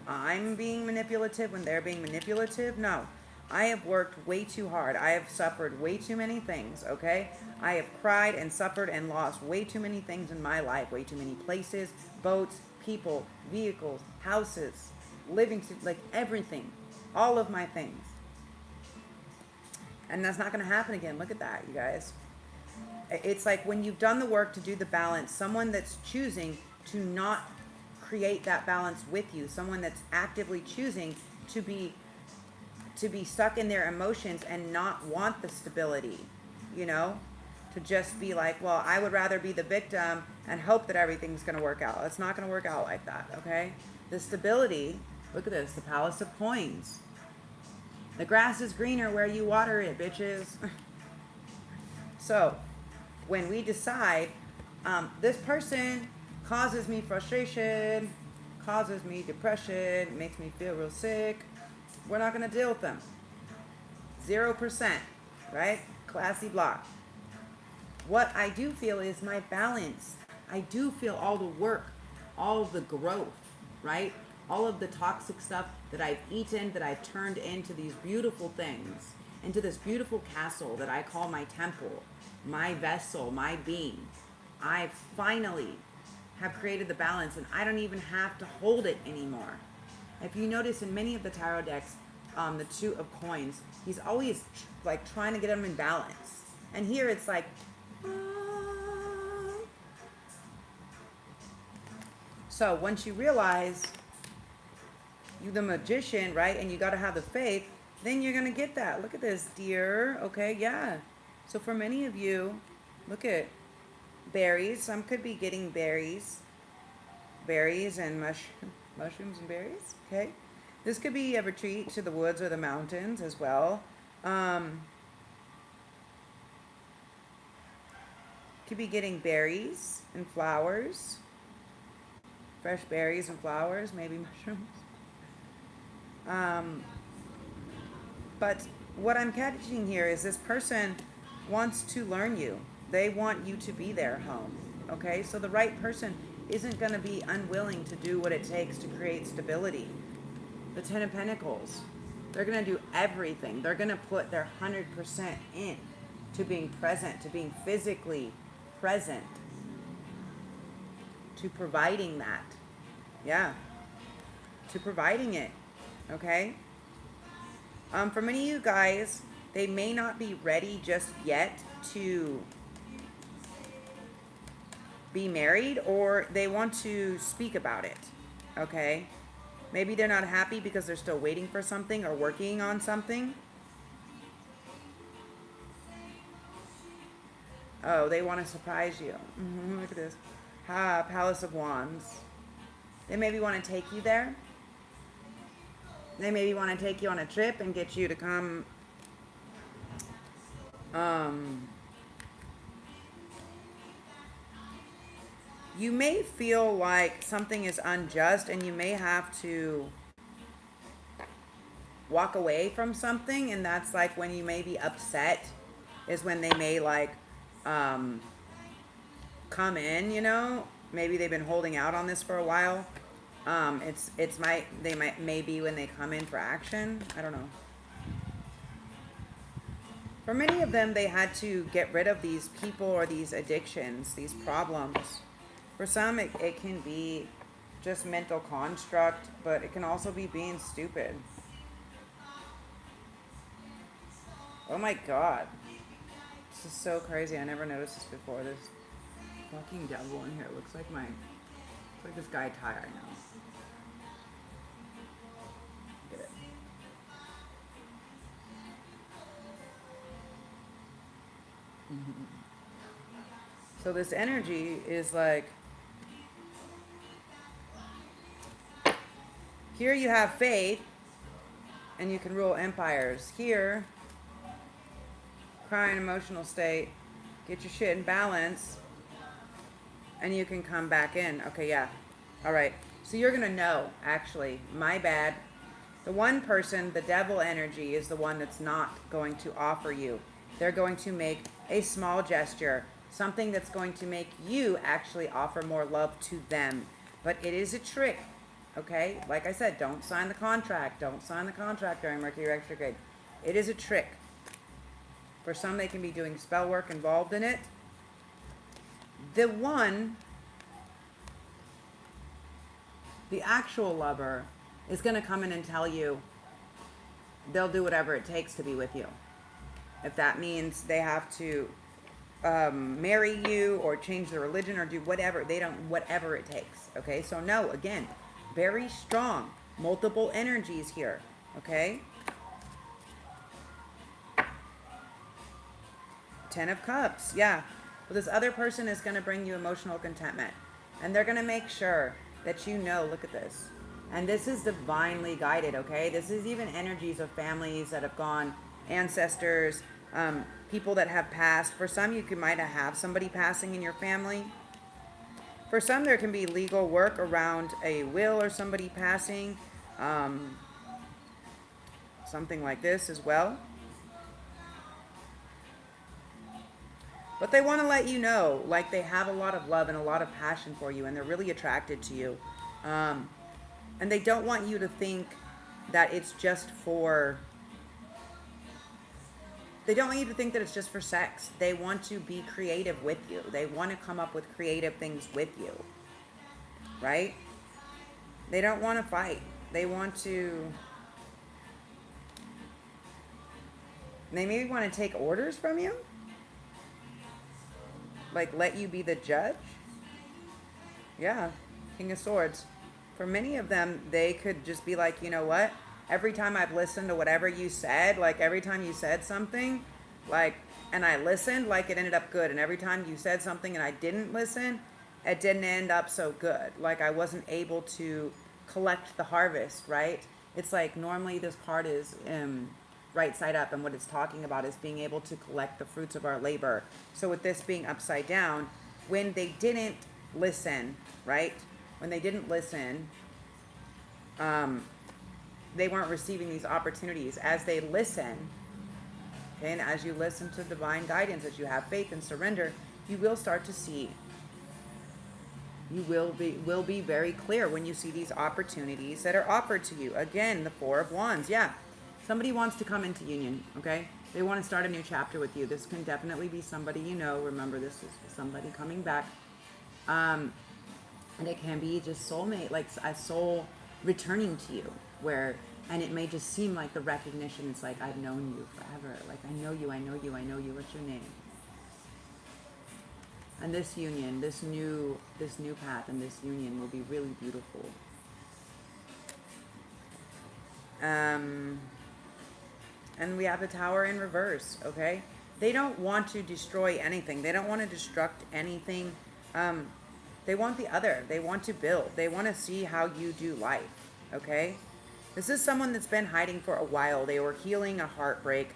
I'm being manipulative when they're being manipulative. No, I have worked way too hard. I have suffered way too many things, okay? I have cried and suffered and lost way too many things in my life, way too many places, boats, people, vehicles, houses, like everything, all of my things. And that's not going to happen again. Look at that, you guys. It's like when you've done the work to do the balance, someone that's choosing to not create that balance with you, someone that's actively choosing to be stuck in their emotions and not want the stability, you know, to just be like, well, I would rather be the victim and hope that everything's going to work out. It's not going to work out like that, okay? The stability, look at this, the Palace of Coins. The grass is greener where you water it, bitches. So, when we decide, this person causes me frustration, causes me depression, makes me feel real sick, we're not going to deal with them. 0%, right? Classy block. What I do feel is my balance. I do feel all the work, all the growth, right? All of the toxic stuff that I've eaten, that I've turned into these beautiful things, into this beautiful castle that I call my temple, my vessel, my being. I finally have created the balance, and I don't even have to hold it anymore. If you notice in many of the tarot decks, the 2 of Coins, he's always like trying to get them in balance. And here it's like, So once you realize you're the magician, right, and you got to have the faith, then you're going to get that. Look at this, dear. Okay, yeah. So for many of you, look at berries. Some could be getting berries and mushrooms and berries. Okay, this could be a retreat to the woods or the mountains as well. Could be getting berries and flowers, fresh berries and flowers, maybe mushrooms. But what I'm catching here is this person wants to learn you. They want you to be their home. Okay, so the right person isn't going to be unwilling to do what it takes to create stability. The Ten of Pentacles, they're going to do everything. They're going to put their 100% in to being present, to being physically present, to providing that. Yeah, to providing it. Okay. For many of you guys, they may not be ready just yet to be married, or they want to speak about it. Okay. Maybe they're not happy because they're still waiting for something or working on something. Oh, they want to surprise you. Look at this. Palace of Wands. They maybe want to take you there. They maybe want to take you on a trip and get you to come. You may feel like something is unjust and you may have to walk away from something, and that's like when you may be upset is when they may like come in, you know. Maybe they've been holding out on this for a while. Maybe when they come in for action. I don't know. For many of them, they had to get rid of these people or these addictions, these problems. For some, it can be just mental construct, but it can also be being stupid. Oh my God. This is so crazy. I never noticed this before. There's fucking devil in here. It looks like this guy Ty I know. Get it. So this energy is like, here you have faith and you can rule empires. Here, crying emotional state, get your shit in balance, and you can come back in. Okay, yeah. All right. So you're going to know, actually, my bad. The one person, the devil energy, is the one that's not going to offer you. They're going to make a small gesture, something that's going to make you actually offer more love to them. But it is a trick, okay? Like I said, don't sign the contract. Don't sign the contract during Mercury retrograde. It is a trick. For some, they can be doing spell work involved in it. The actual lover is going to come in and tell you they'll do whatever it takes to be with you. If that means they have to marry you or change their religion or do whatever, whatever it takes. Okay, so no, again, very strong, multiple energies here. Okay. Ten of Cups, yeah. Well, this other person is going to bring you emotional contentment. And they're going to make sure that you know, look at this. And this is divinely guided, okay? This is even energies of families that have gone, ancestors, people that have passed. For some, you might have somebody passing in your family. For some, there can be legal work around a will or somebody passing. Something like this as well. But they want to let you know, like, they have a lot of love and a lot of passion for you, and they're really attracted to you. And they don't want you to think that it's just for... They don't want you to think that it's just for sex. They want to be creative with you. They want to come up with creative things with you. Right? They don't want to fight. They want to... They maybe want to take orders from you. Like, let you be the judge? Yeah. King of Swords. For many of them, they could just be like, you know what? Every time I've listened to whatever you said, like every time you said something, like, and I listened, like it ended up good. And every time you said something and I didn't listen, it didn't end up so good. Like I wasn't able to collect the harvest, right? It's like normally this card is right side up, and what it's talking about is being able to collect the fruits of our labor. So with this being upside down, when they didn't listen, right? When they didn't listen, they weren't receiving these opportunities. As they listen, okay, and as you listen to divine guidance, as you have faith and surrender, you will start to see. You will be very clear when you see these opportunities that are offered to you. Again, the Four of Wands. Yeah, somebody wants to come into union, okay? They want to start a new chapter with you. This can definitely be somebody you know. Remember, this is somebody coming back. And it can be just soulmate, like a soul returning to you, and it may just seem like the recognition. It's like, I've known you forever. Like, I know you. What's your name? And this union, this new path, and this union will be really beautiful. And we have the Tower in reverse, okay? They don't want to destroy anything. They don't want to destruct anything. They want the other. They want to build. They want to see how you do life, okay? This is someone that's been hiding for a while. They were healing a heartbreak,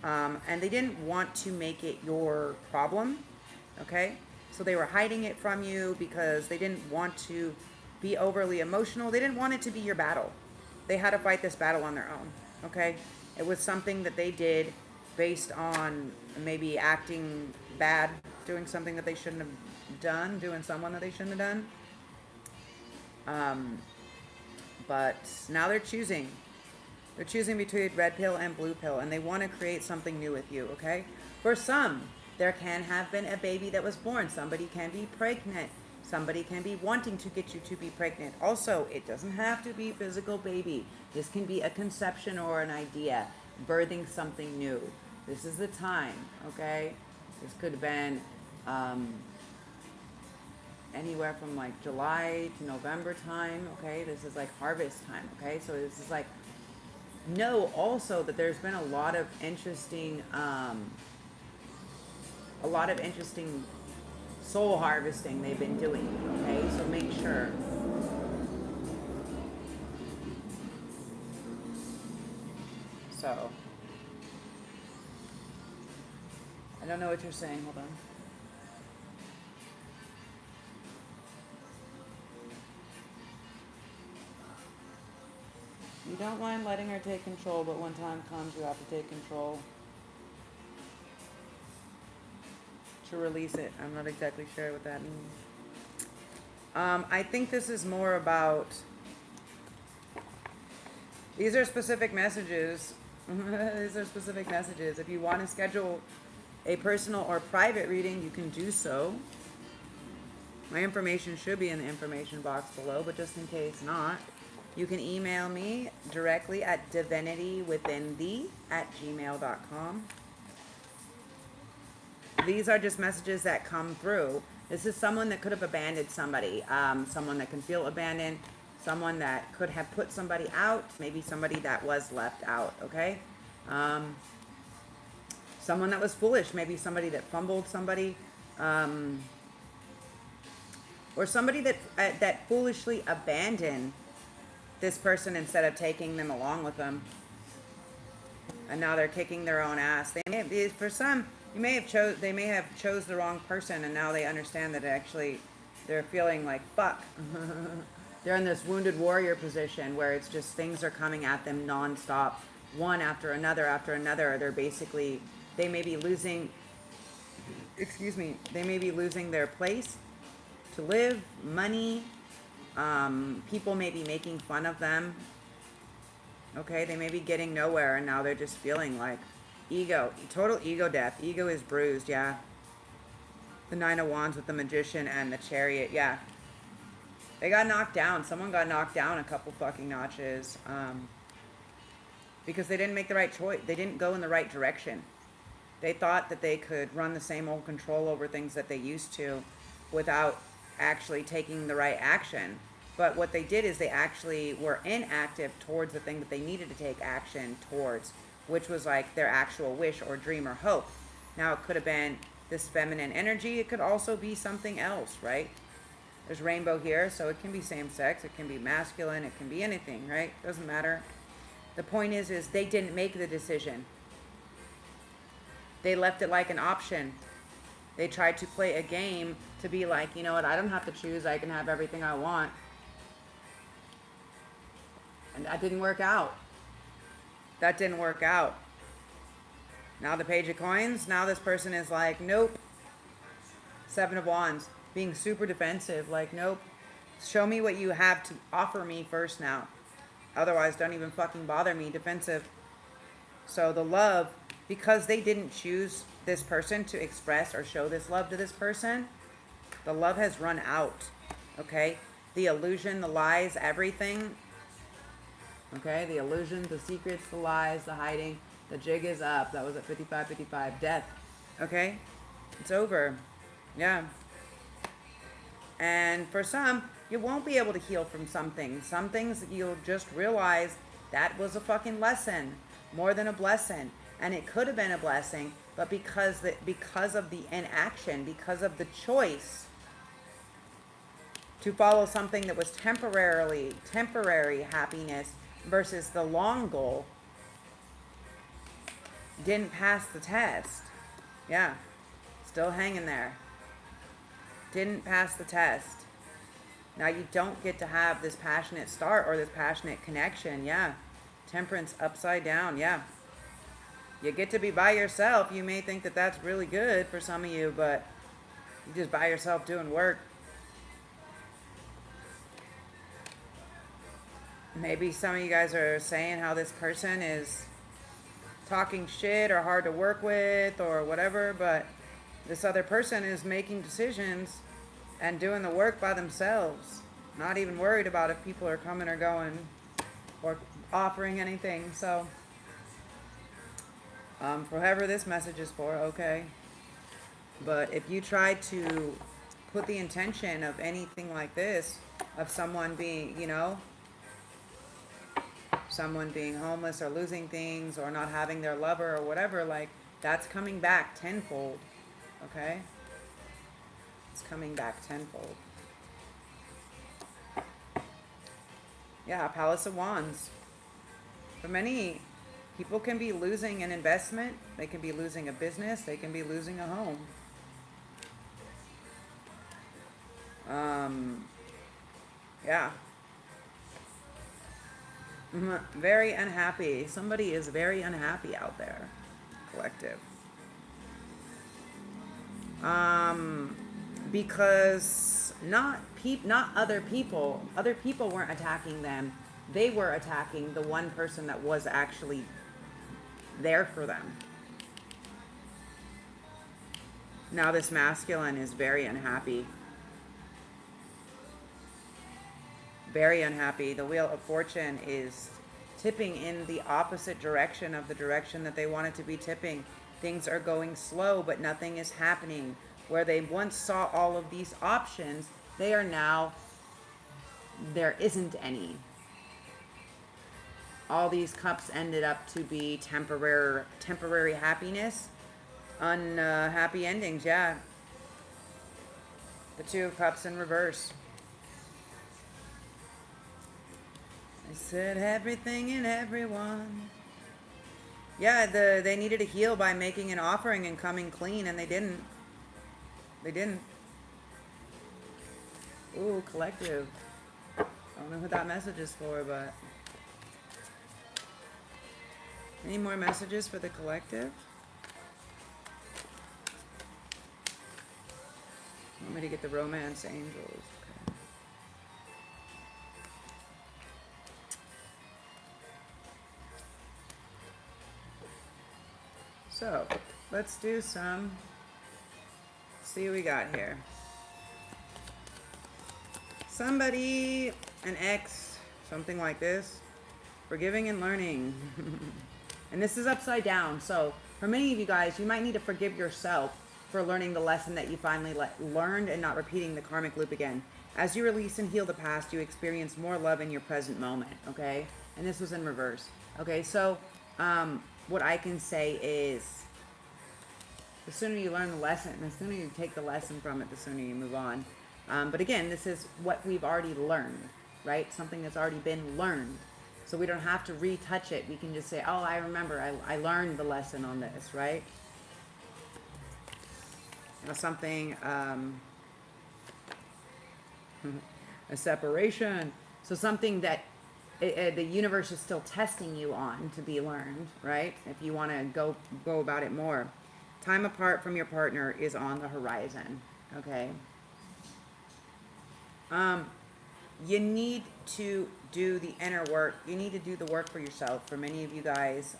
and they didn't want to make it your problem, okay? So they were hiding it from you because they didn't want to be overly emotional. They didn't want it to be your battle. They had to fight this battle on their own, okay? It was something that they did based on maybe acting bad, doing something that they shouldn't have done, doing someone that they shouldn't have done. But now they're choosing. They're choosing between red pill and blue pill, and they want to create something new with you, okay? For some, there can have been a baby that was born. Somebody can be pregnant. Somebody can be wanting to get you to be pregnant. Also, it doesn't have to be physical baby. This can be a conception or an idea, birthing something new. This is the time, okay? This could have been anywhere from like July to November time, okay? This is like harvest time, okay? So this is like, know also that there's been a lot of interesting soul harvesting they've been doing, okay? So make sure. So, I don't know what you're saying, hold on. You don't mind letting her take control, but when time comes, you have to take control to release it. I'm not exactly sure what that means. I think this is more about, these are specific messages. These are specific messages. If you want to schedule a personal or private reading, you can do so. My information should be in the information box below, but just in case not, you can email me directly at DivinityWithinThee@gmail.com. These are just messages that come through. This is someone that could have abandoned somebody, someone that can feel abandoned, someone that could have put somebody out, maybe somebody that was left out, okay? Someone that was foolish, maybe somebody that fumbled somebody, or somebody that foolishly abandoned this person instead of taking them along with them, and now they're kicking their own ass. They may have, for some, they may have chose the wrong person, and now they understand that actually they're feeling like fuck. They're in this wounded warrior position where it's just things are coming at them nonstop, one after another after another. They're basically, they may be losing, they may be losing their place to live, money. People may be making fun of them. Okay, they may be getting nowhere, and now they're just feeling like ego, total ego death. Ego is bruised, yeah. The Nine of Wands with the Magician and the Chariot, yeah. They got knocked down. Someone got knocked down a couple fucking notches because they didn't make the right choice. They didn't go in the right direction. They thought that they could run the same old control over things that they used to without actually taking the right action. But what they did is they actually were inactive towards the thing that they needed to take action towards, which was like their actual wish or dream or hope. Now, it could have been this feminine energy. It could also be something else, right? There's rainbow here, so it can be same sex. It can be masculine. It can be anything, right? Doesn't matter. The point is they didn't make the decision. They left it like an option. They tried to play a game to be like, you know what, I don't have to choose. I can have everything I want. And that didn't work out. That didn't work out. Now the Page of Coins. Now this person is like, nope. Seven of Wands. Being super defensive. Like, nope. Show me what you have to offer me first now. Otherwise, don't even fucking bother me. Defensive. So the love, because they didn't choose this person to express or show this love to this person, the love has run out. Okay? The illusion, the lies, everything. Okay? The illusion, the secrets, the lies, the hiding. The jig is up. That was at 55. Death. Okay? It's over. Yeah. And for some, you won't be able to heal from some things. Some things you'll just realize that was a fucking lesson. More than a blessing. And it could have been a blessing, but because of the inaction, because of the choice to follow something that was temporary happiness versus the long goal, didn't pass the test. Yeah. Still hanging there. Didn't pass the test. Now you don't get to have this passionate start or this passionate connection. Yeah. Temperance upside down. Yeah. You get to be by yourself. You may think that that's really good for some of you, but you just by yourself doing work. Maybe some of you guys are saying how this person is talking shit or hard to work with or whatever, but this other person is making decisions and doing the work by themselves. Not even worried about if people are coming or going or offering anything. So, for whoever this message is for, okay. But if you try to put the intention of anything like this, of someone being, you know, someone being homeless or losing things or not having their lover or whatever, like, that's coming back tenfold, okay? It's coming back tenfold. Yeah, Palace of Wands. For many, people can be losing an investment. They can be losing a business. They can be losing a home. Yeah. Very unhappy. Somebody is very unhappy out there. Collective. Because not other people weren't attacking them. They were attacking the one person that was actually there for them. Now this masculine is very unhappy. Very unhappy. The Wheel of Fortune is tipping in the opposite direction of the direction that they wanted to be tipping. Things are going slow, but nothing is happening. Where they once saw all of these options, they are now, there isn't any. All these cups ended up to be temporary happiness. Unhappy endings, yeah. The Two of Cups in reverse. I said everything and everyone. Yeah, they needed to heal by making an offering and coming clean, and they didn't. They didn't. Ooh, collective. I don't know who that message is for, but... Any more messages for the collective? Want me to get the Romance Angels. Okay. So, let's do some... See what we got here. Somebody, an ex, something like this. Forgiving and learning. And this is upside down. So for many of you guys, you might need to forgive yourself for learning the lesson that you finally learned and not repeating the karmic loop again. As you release and heal the past, you experience more love in your present moment, okay? And this was in reverse. Okay, so what I can say is the sooner you learn the lesson, the sooner you take the lesson from it, the sooner you move on. But again, this is what we've already learned, right? Something that's already been learned. So we don't have to retouch it. We can just say, oh, I remember, I learned the lesson on this, right? Now something, a separation. So something that the universe is still testing you on to be learned, right? If you want to go about it more. Time apart from your partner is on the horizon, okay? You need to do the inner work. You need to do the work for yourself. For many of you guys,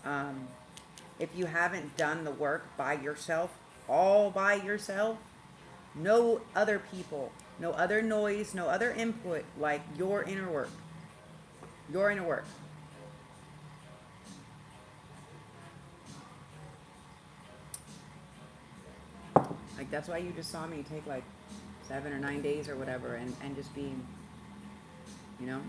if you haven't done the work by yourself, all by yourself, no other people, no other noise, no other input, like your inner work. Your inner work. Like, that's why you just saw me take like 7 or 9 days or whatever and just be, you know.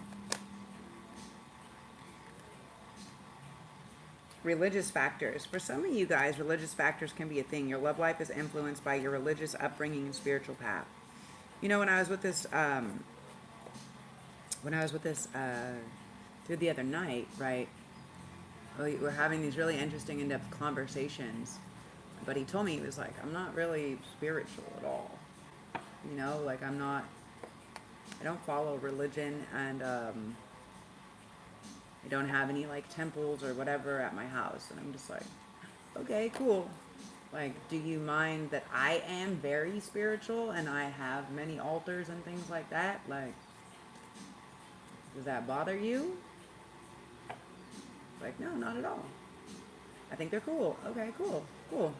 Religious factors. For some of you guys, religious factors can be a thing. Your love life is influenced by your religious upbringing and spiritual path. You know, when I was with this dude the other night, right, we were having these really interesting in-depth conversations, but he told me, he was like, I'm not really spiritual at all. You know, like I don't follow religion, and I don't have any like temples or whatever at my house. And I'm just like, okay, cool. Like, do you mind that I am very spiritual and I have many altars and things like that? Like, does that bother you? Like, no, not at all. I think they're cool. Okay, cool, cool.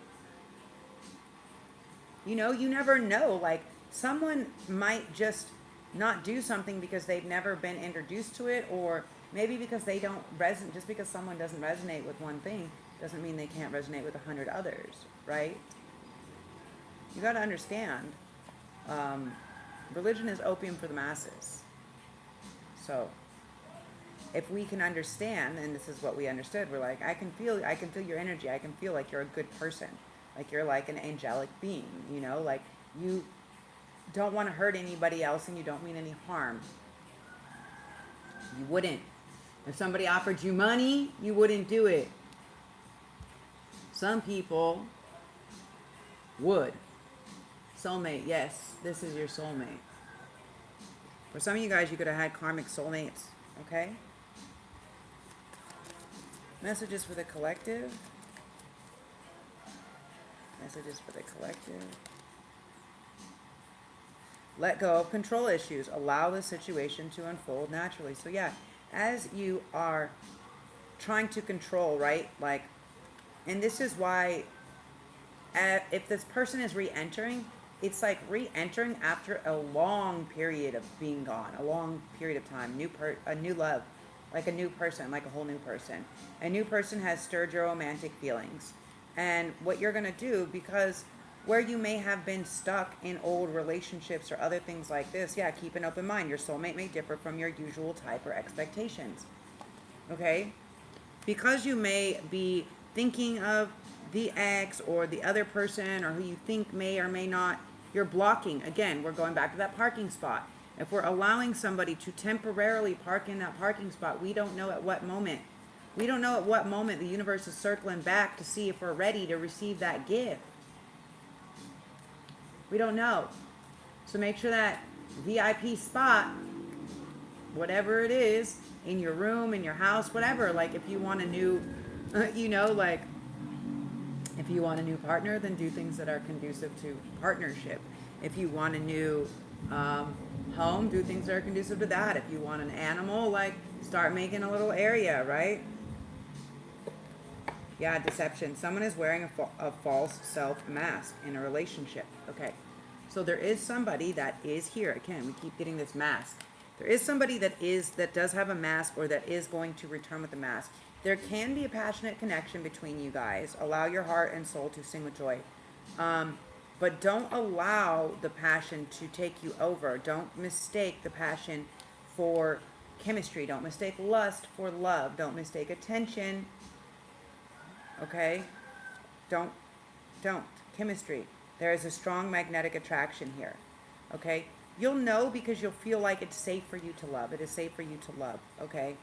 You know, you never know. Like, someone might just not do something because they've never been introduced to it, or maybe because they don't resonate. Just because someone doesn't resonate with one thing doesn't mean they can't resonate with 100 others, right? You got to understand, religion is opium for the masses. So if we can understand, and this is what we understood, we're like, I can feel your energy. I can feel like you're a good person. Like you're like an angelic being, you know, like you don't want to hurt anybody else and you don't mean any harm. You wouldn't. If somebody offered you money, you wouldn't do it. Some people would. Soulmate, yes, this is your soulmate. For some of you guys, you could have had karmic soulmates, okay? Messages for the collective. Messages for the collective. Let go of control issues. Allow the situation to unfold naturally. So yeah, as you are trying to control, right? Like, and this is why if this person is re-entering, it's like re-entering after a long period of being gone, a long period of time, a new love, like a new person, like a whole new person. A new person has stirred your romantic feelings. And what you're going to do, because where you may have been stuck in old relationships or other things like this, yeah, keep an open mind. Your soulmate may differ from your usual type or expectations. Okay? Because you may be thinking of the ex or the other person or who you think may or may not, you're blocking. Again, we're going back to that parking spot. If we're allowing somebody to temporarily park in that parking spot, we don't know at what moment. We don't know at what moment the universe is circling back to see if we're ready to receive that gift. We don't know. So make sure that VIP spot, whatever it is, in your room, in your house, whatever, like if you want a new, you know, like if you want a new partner, then do things that are conducive to partnership. If you want a new home, do things that are conducive to that. If you want an animal, like start making a little area, right? Yeah, deception. Someone is wearing a false self mask in a relationship. Okay. So there is somebody that is here. Again, we keep getting this mask. There is somebody that does have a mask or that is going to return with a mask. There can be a passionate connection between you guys. Allow your heart and soul to sing with joy. But don't allow the passion to take you over. Don't mistake the passion for chemistry. Don't mistake lust for love. Don't mistake attention. Okay? Don't. Chemistry. There is a strong magnetic attraction here. Okay? You'll know because you'll feel like it's safe for you to love. It is safe for you to love. Okay?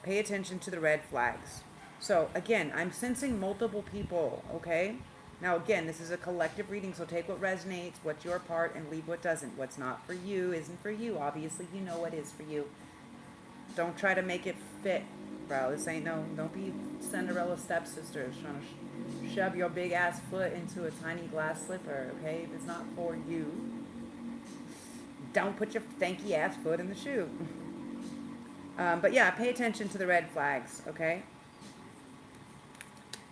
Pay attention to the red flags. So, again, I'm sensing multiple people. Okay? Now, again, this is a collective reading, so take what resonates, what's your part, and leave what doesn't. What's not for you isn't for you. Obviously, you know what is for you. Don't try to make it fit, bro. This ain't no, don't be Cinderella stepsisters trying to shove your big ass foot into a tiny glass slipper, okay? If it's not for you, don't put your stanky ass foot in the shoe. But yeah, pay attention to the red flags, okay?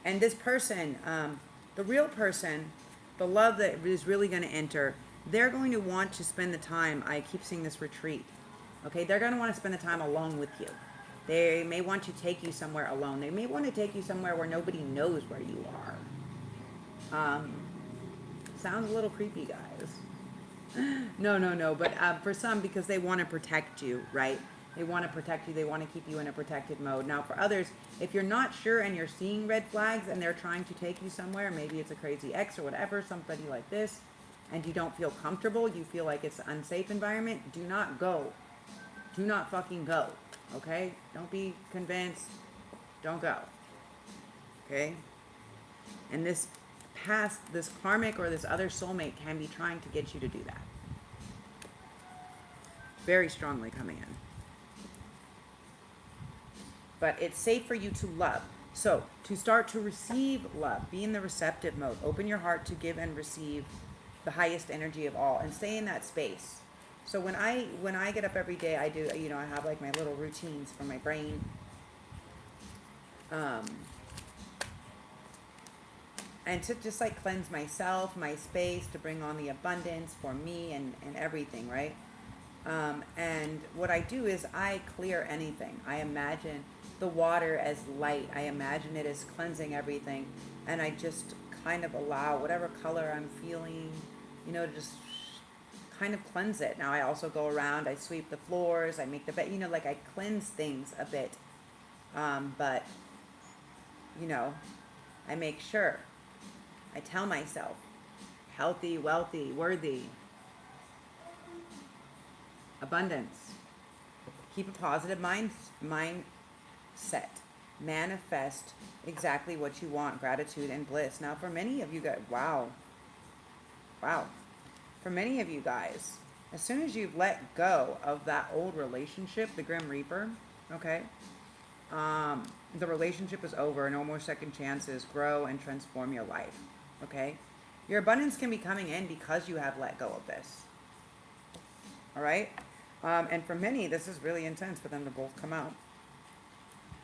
And this person, the real person, the love that is really going to enter, they're going to want to spend the time. I keep seeing this retreat. Okay, they're going to want to spend the time alone with you. They may want to take you somewhere alone. They may want to take you somewhere where nobody knows where you are. Sounds a little creepy, guys. No. But for some, because they want to protect you, right? They want to protect you. They want to keep you in a protected mode. Now, for others, if you're not sure and you're seeing red flags and they're trying to take you somewhere, maybe it's a crazy ex or whatever, somebody like this, and you don't feel comfortable, you feel like it's an unsafe environment, do not go. Do not fucking go. Okay? Don't be convinced. Don't go. Okay? And this karmic or this other soulmate can be trying to get you to do that. Very strongly coming in. But it's safe for you to love. So, to start to receive love, be in the receptive mode. Open your heart to give and receive the highest energy of all, and stay in that space. So when I get up every day, I do, I have like my little routines for my brain. And to just like cleanse myself, my space, to bring on the abundance for me and everything, right? And what I do is I clear anything. I imagine the water as light. I imagine it as cleansing everything. And I just kind of allow whatever color I'm feeling, to just kind of cleanse it. Now I also go around, I sweep the floors, I make the bed, like I cleanse things a bit. But, I make sure. I tell myself, healthy, wealthy, worthy, abundance. Keep a positive mindset. Manifest exactly what you want, gratitude and bliss. Now, for many of you guys, wow. For many of you guys, as soon as you've let go of that old relationship, the Grim Reaper, okay, the relationship is over. No more second chances. Grow and transform your life, okay? Your abundance can be coming in because you have let go of this, all right? And for many, this is really intense for them to both come out.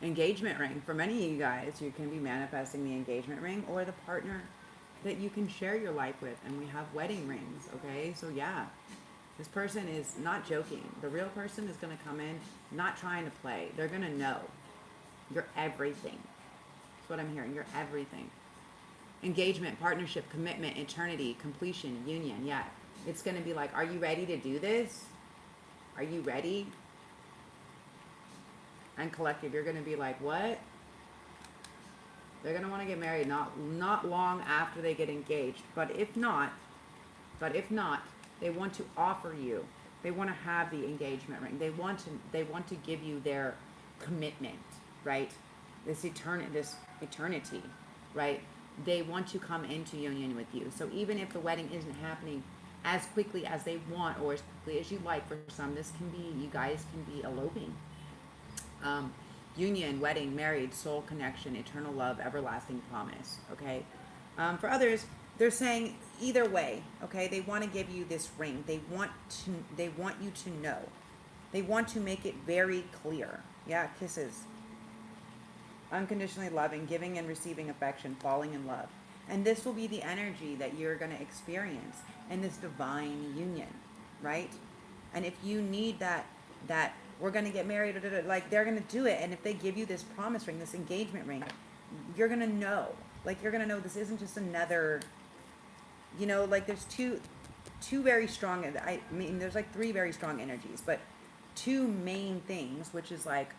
Engagement ring. For many of you guys, you can be manifesting the engagement ring or the partner that you can share your life with. And we have wedding rings, okay? So yeah, this person is not joking. The real person is going to come in not trying to play. They're going to know you're everything. That's what I'm hearing. You're everything. Engagement, partnership, commitment, eternity, completion, union. Yeah, it's going to be like, are you ready to do this? Are you ready? And collective, you're going to be like, what? They're going to want to get married not long after they get engaged. But if not, they want to offer you. They want to have the engagement ring. They want to give you their commitment, right? This eternity, right? They want to come into union with you. So even if the wedding isn't happening as quickly as they want or as quickly as you like, for some, this can be, you guys can be eloping. Union, wedding, married, soul connection, eternal love, everlasting promise, okay? For others, they're saying either way, okay? They want to give you this ring. They want you to know. They want to make it very clear. Yeah, kisses. Unconditionally loving, giving and receiving affection, falling in love. And this will be the energy that you're going to experience in this divine union, right? And if you need that we're going to get married, like they're going to do it. And if they give you this promise ring, this engagement ring, you're going to know. Like you're going to know this isn't just another you know, like there's two very strong, I mean, there's like three very strong energies, but two main things, which is like,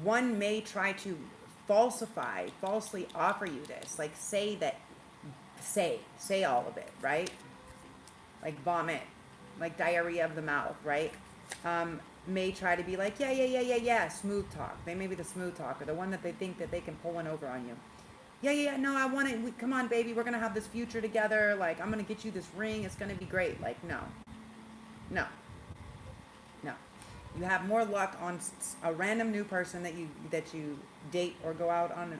one may try to falsely offer you this, like say all of it, right? Like vomit, like diarrhea of the mouth, right? May try to be like, yeah, smooth talk. They may be the smooth talker, the one that they think that they can pull one over on you. Yeah, no, I want it. Come on, baby, we're going to have this future together. Like, I'm going to get you this ring. It's going to be great. Like, no. You have more luck on a random new person that you date or go out on,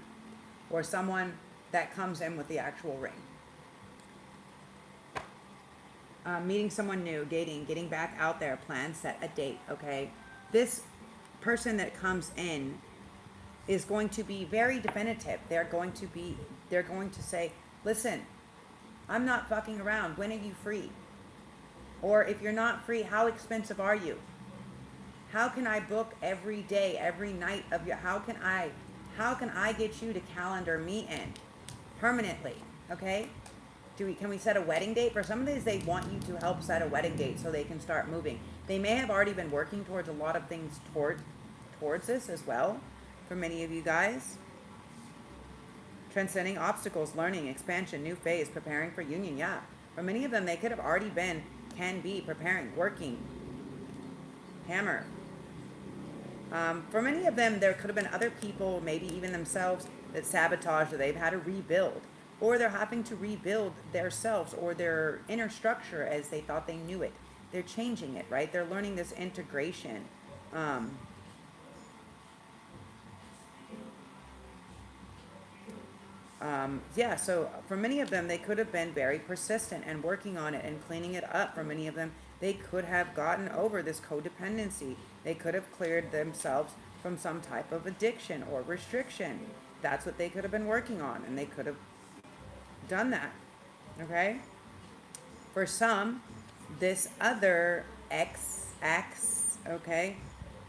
or someone that comes in with the actual ring. Meeting someone new, dating, getting back out there, plan, set a date, okay? This person that comes in is going to be very definitive. They're going to say, listen, I'm not fucking around. When are you free? Or if you're not free, how expensive are you? How can I book every day, every night of your, how can I get you to calendar me in permanently, okay? Can we set a wedding date? For some of these, they want you to help set a wedding date so they can start moving. They may have already been working towards a lot of things towards this as well, for many of you guys. Transcending obstacles, learning, expansion, new phase, preparing for union, yeah. For many of them, they could have already been, can be, preparing, working, hammer. For many of them, there could have been other people, maybe even themselves, that sabotage, or they've had to rebuild. Or they're having to rebuild themselves or their inner structure as they thought they knew it. They're changing it, right? They're learning this integration. Yeah, so for many of them, they could have been very persistent and working on it and cleaning it up. For many of them, they could have gotten over this codependency. They could have cleared themselves from some type of addiction or restriction. That's what they could have been working on, and they could have done that, okay? For some, this other ex, okay,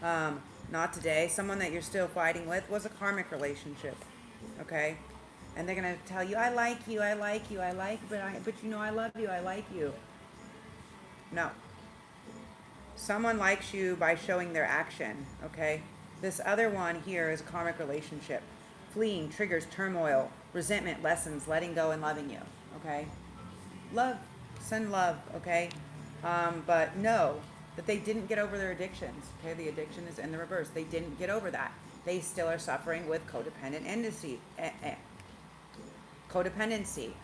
not today, someone that you're still fighting with was a karmic relationship, okay? And they're gonna tell you, I like you, but you know I love you, I like you. No. Someone likes you by showing their action, okay? This other one here is a karmic relationship. Fleeing triggers turmoil, resentment, lessons, letting go, and loving you, okay? Love, send love, okay? But know that they didn't get over their addictions, okay? The addiction is in the reverse. They didn't get over that. They still are suffering with codependency,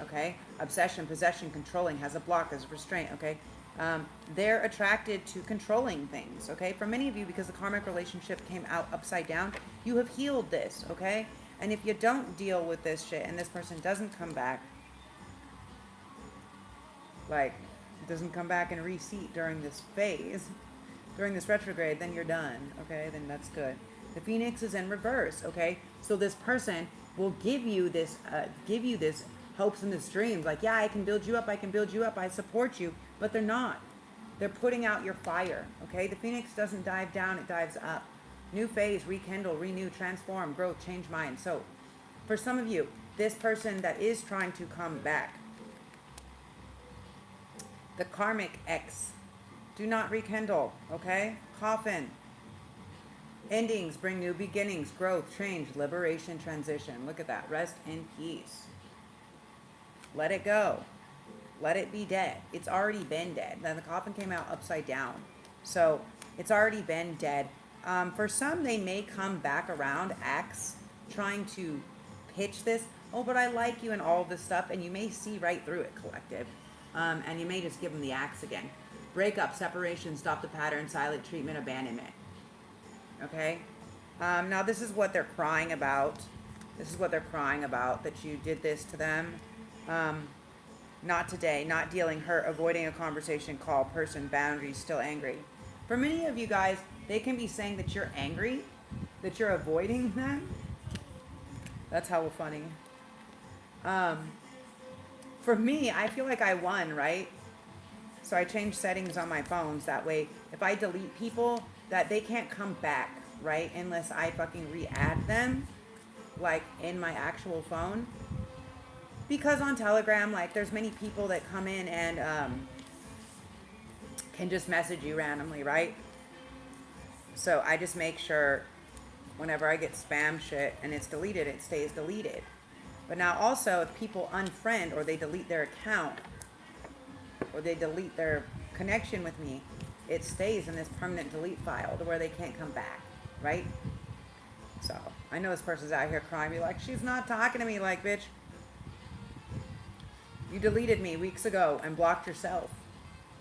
okay? Obsession, possession, controlling, has a block, has a restraint, okay? They're attracted to controlling things, okay? For many of you, because the karmic relationship came out upside down, you have healed this, okay? And if you don't deal with this shit and this person doesn't come back, like, doesn't come back and reseat during this phase, during this retrograde, then you're done, okay? Then that's good. The Phoenix is in reverse, okay? So this person will give you this hopes and this dreams, like, yeah, I can build you up, I support you, but they're not. They're putting out your fire, okay? The Phoenix doesn't dive down, it dives up. New phase, rekindle, renew, transform, growth, change mind. So for some of you, this person that is trying to come back, the karmic ex, do not rekindle, okay? Coffin. Endings bring new beginnings, growth, change, liberation, transition. Look at that. Rest in peace. Let it go. Let it be dead. It's already been dead. Then the coffin came out upside down. So it's already been dead. For some, they may come back around, acts, trying to pitch this, oh, but I like you and all this stuff, and you may see right through it, collective. And you may just give them the axe again. Breakup, separation, stop the pattern, silent treatment, abandonment. Okay? Now, this is what they're crying about. That you did this to them. Not today, not dealing, hurt, avoiding a conversation, call, person, boundaries, still angry. For many of you guys, they can be saying that you're angry, that you're avoiding them. That's hella funny. For me, I feel like I won, right? So I changed settings on my phones. That way, if I delete people, that they can't come back, right? Unless I fucking re-add them, like in my actual phone. Because on Telegram, like, there's many people that come in and can just message you randomly, right? So I just make sure whenever I get spam shit and it's deleted, it stays deleted. But now also, if people unfriend or they delete their account or they delete their connection with me, it stays in this permanent delete file to where they can't come back, right? So I know this person's out here crying, be like, she's not talking to me. Like, bitch, you deleted me weeks ago and blocked yourself.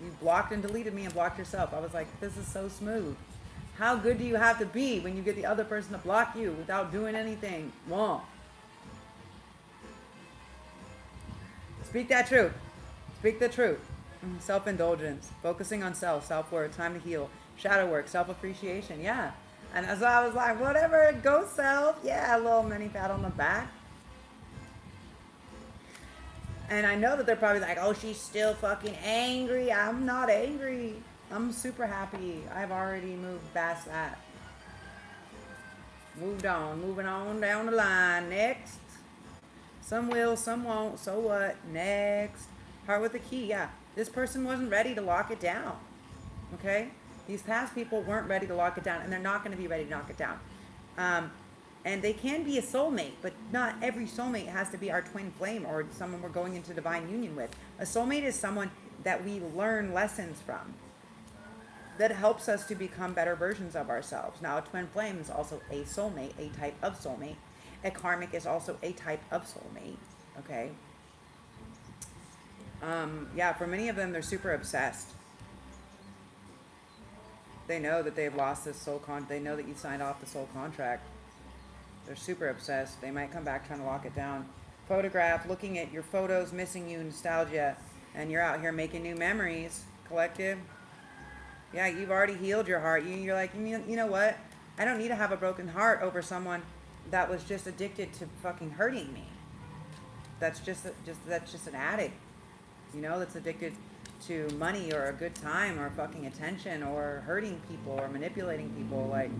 You blocked and deleted me and blocked yourself. I was like, this is so smooth. How good do you have to be when you get the other person to block you without doing anything wrong? Speak that truth. Speak the truth. Self-indulgence, focusing on self, self-worth, time to heal, shadow work, self-appreciation. Yeah. And so I was like, whatever, go self. Yeah, a little mini pat on the back. And I know that they're probably like, oh, she's still fucking angry. I'm not angry. I'm super happy. I've already moved past that. Moved on. Moving on down the line. Next. Some will, some won't. So what? Next. Heart with the key. Yeah. This person wasn't ready to lock it down. Okay? These past people weren't ready to lock it down, and they're not going to be ready to knock it down. And they can be a soulmate, but not every soulmate has to be our twin flame or someone we're going into divine union with. A soulmate is someone that we learn lessons from, that helps us to become better versions of ourselves. Now, a twin flame is also a soulmate, a type of soulmate. A karmic is also a type of soulmate, okay? Yeah, for many of them, they're super obsessed. They know that they've lost this soul they know that you signed off the soul contract. They're super obsessed. They might come back trying to lock it down. Photograph, looking at your photos, missing you, nostalgia, and you're out here making new memories. Collective. Yeah, you've already healed your heart. You're like, you know what? I don't need to have a broken heart over someone that was just addicted to fucking hurting me. That's just an addict, you know, that's addicted to money or a good time or fucking attention or hurting people or manipulating people. Like,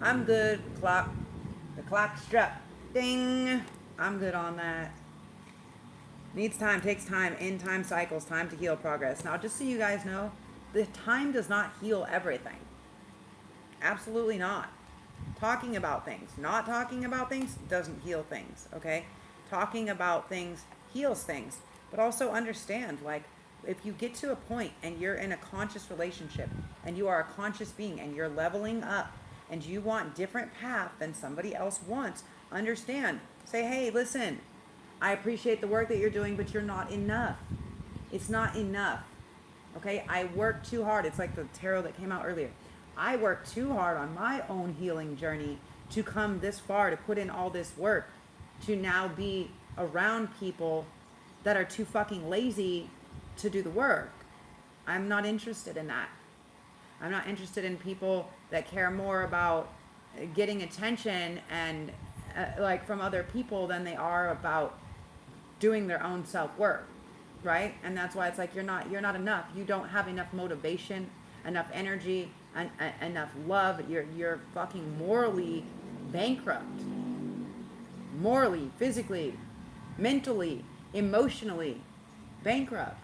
I'm good. The clock struck. Ding. I'm good on that. Needs time, takes time, in time cycles, time to heal, progress. Now, just so you guys know, the time does not heal everything. Absolutely not. Talking about things, not talking about things doesn't heal things, okay? Talking about things heals things. But also understand, like, if you get to a point and you're in a conscious relationship and you are a conscious being and you're leveling up and you want different path than somebody else wants, understand. Say, hey, listen, I appreciate the work that you're doing, but you're not enough. It's not enough. Okay? I work too hard. It's like the tarot that came out earlier. I worked too hard on my own healing journey to come this far, to put in all this work, to now be around people that are too fucking lazy to do the work. I'm not interested in that. I'm not interested in people that care more about getting attention and like from other people than they are about doing their own self-work, right? And that's why it's like you're not enough. You don't have enough motivation, enough energy, and enough love. You're fucking morally bankrupt. Morally, physically, mentally, emotionally bankrupt.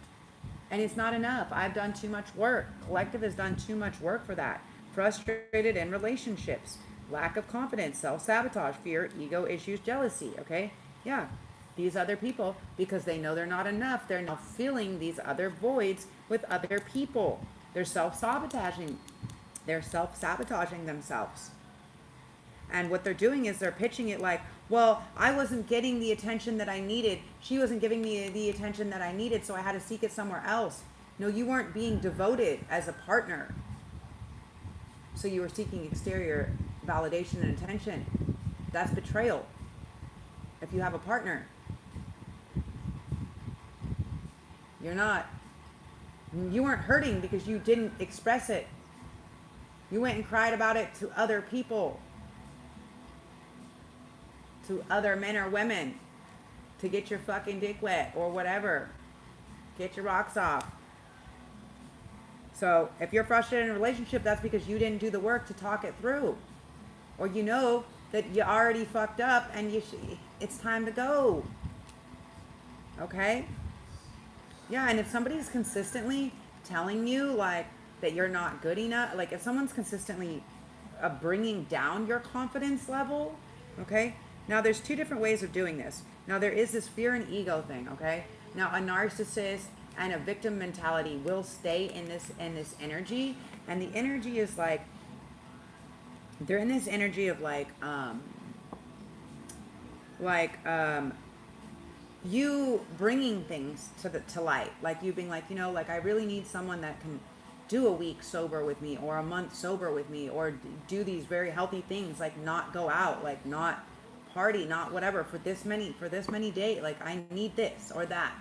And it's not enough. I've done too much work. Collective has done too much work for that. Frustrated in relationships, lack of confidence, self-sabotage, fear, ego issues, jealousy, okay? Yeah, these other people, because they know they're not enough, they're now filling these other voids with other people. They're self-sabotaging. They're self-sabotaging themselves. And what they're doing is they're pitching it like, well, I wasn't getting the attention that I needed. She wasn't giving me the attention that I needed, so I had to seek it somewhere else. No, you weren't being devoted as a partner. So you were seeking exterior validation and attention. That's betrayal. If you have a partner, you're not. You weren't hurting because you didn't express it. You went and cried about it to other people, to other men or women, to get your fucking dick wet or whatever. Get your rocks off. So if you're frustrated in a relationship, that's because you didn't do the work to talk it through. Or you know that you already fucked up and it's time to go. Okay? Yeah, and if somebody's consistently telling you like that you're not good enough, like if someone's consistently bringing down your confidence level, okay? Now there's two different ways of doing this. Now there is this fear and ego thing, okay? Now a narcissist and a victim mentality will stay in this energy, and the energy is like they're in this energy of you bringing things to light, like you being like, you know, like I really need someone that can do a week sober with me or a month sober with me, or do these very healthy things, like not go out, like not party, not whatever for this many days. Like I need this or that.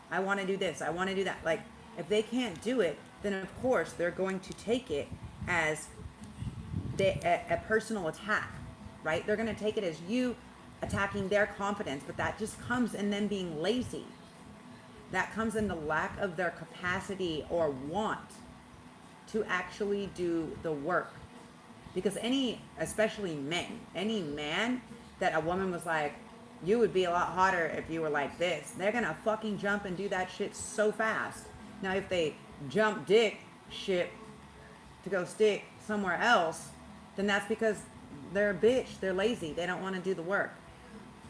I want to do this. I want to do that. Like if they can't do it, then of course they're going to take it as a personal attack, right? They're going to take it as you attacking their confidence, but that just comes in them being lazy. That comes in the lack of their capacity or want to actually do the work. Because especially men, any man that a woman was like, you would be a lot hotter if you were like this, they're gonna fucking jump and do that shit so fast. Now if they jump dick ship to go stick somewhere else, then that's because they're a bitch, they're lazy, they don't want to do the work.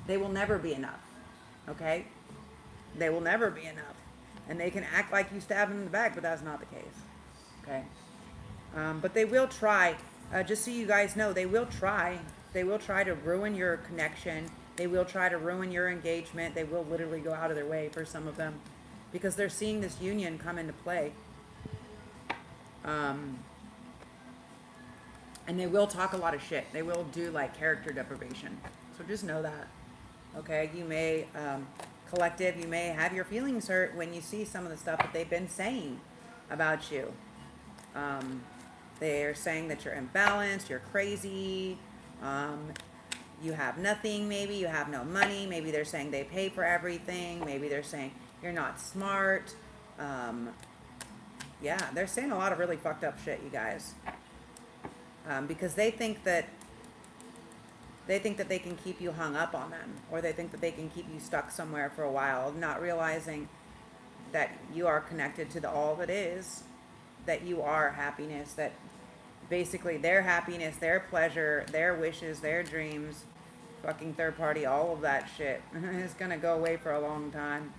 They will never be enough, okay? They will never be enough. And they can act like you stabbed them in the back, but that's not the case, okay? But they will try, just so you guys know, they will try to ruin your connection. They will try to ruin your engagement. They will literally go out of their way for some of them, because they're seeing this union come into play. And they will talk a lot of shit. They will do like character deprivation. So just know that, okay? You may, collective, you may have your feelings hurt when you see some of the stuff that they've been saying about you. They're saying that you're imbalanced, you're crazy, you have nothing, maybe you have no money, maybe they're saying they pay for everything, maybe they're saying you're not smart. Yeah, they're saying a lot of really fucked up shit, you guys. Because they think that they can keep you hung up on them, or they think that they can keep you stuck somewhere for a while, not realizing that you are connected to the all that is, that you are happiness, that basically their happiness, their pleasure, their wishes, their dreams, fucking third party, all of that shit is going to go away for a long time.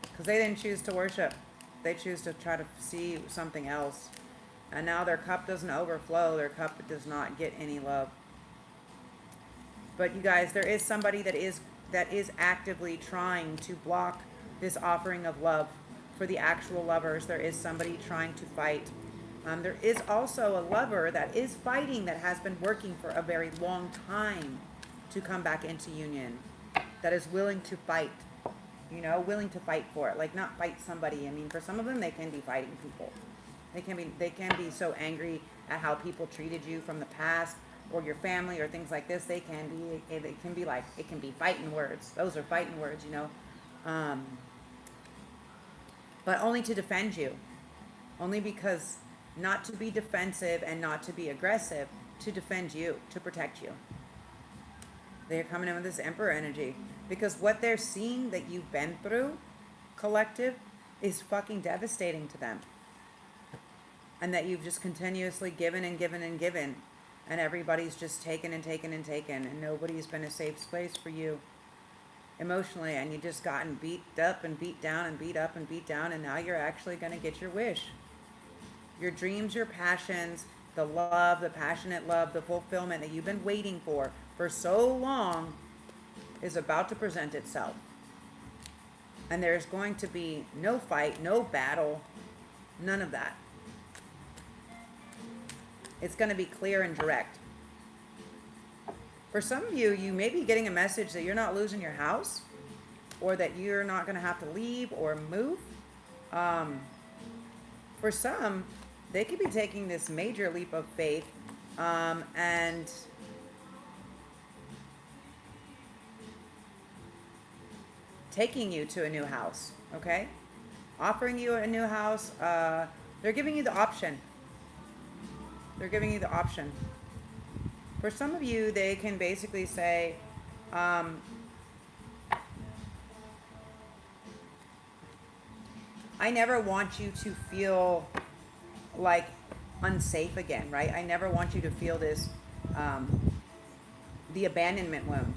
Because they didn't choose to worship. They choose to try to see something else. And now their cup doesn't overflow. Their cup does not get any love. But you guys, there is somebody that is actively trying to block this offering of love for the actual lovers. There is somebody trying to fight. There is also a lover that is fighting, that has been working for a very long time to come back into union, that is willing to fight, you know, willing to fight for it. Like, not fight somebody. I mean, for some of them, they can be fighting people. They can be so angry at how people treated you from the past, or your family, or things like this. It can be fighting words. Those are fighting words, you know. But only to defend you. Only because, not to be defensive and not to be aggressive, to defend you, to protect you. They're coming in with this Emperor energy. Because what they're seeing that you've been through, collective, is fucking devastating to them. And that you've just continuously given and given and given. And everybody's just taken and taken and taken. And nobody's been a safe place for you emotionally. And you've just gotten beat up and beat down and beat up and beat down. And now you're actually going to get your wish. Your dreams, your passions, the love, the passionate love, the fulfillment that you've been waiting for so long is about to present itself. And there's going to be no fight, no battle, none of that. It's going to be clear and direct. For some of you, you may be getting a message that you're not losing your house, or that you're not going to have to leave or move. For some, they could be taking this major leap of faith and taking you to a new house, okay? Offering you a new house. They're giving you the option. They're giving you the option. For some of you, they can basically say, I never want you to feel like unsafe again, right? I never want you to feel this, the abandonment wound.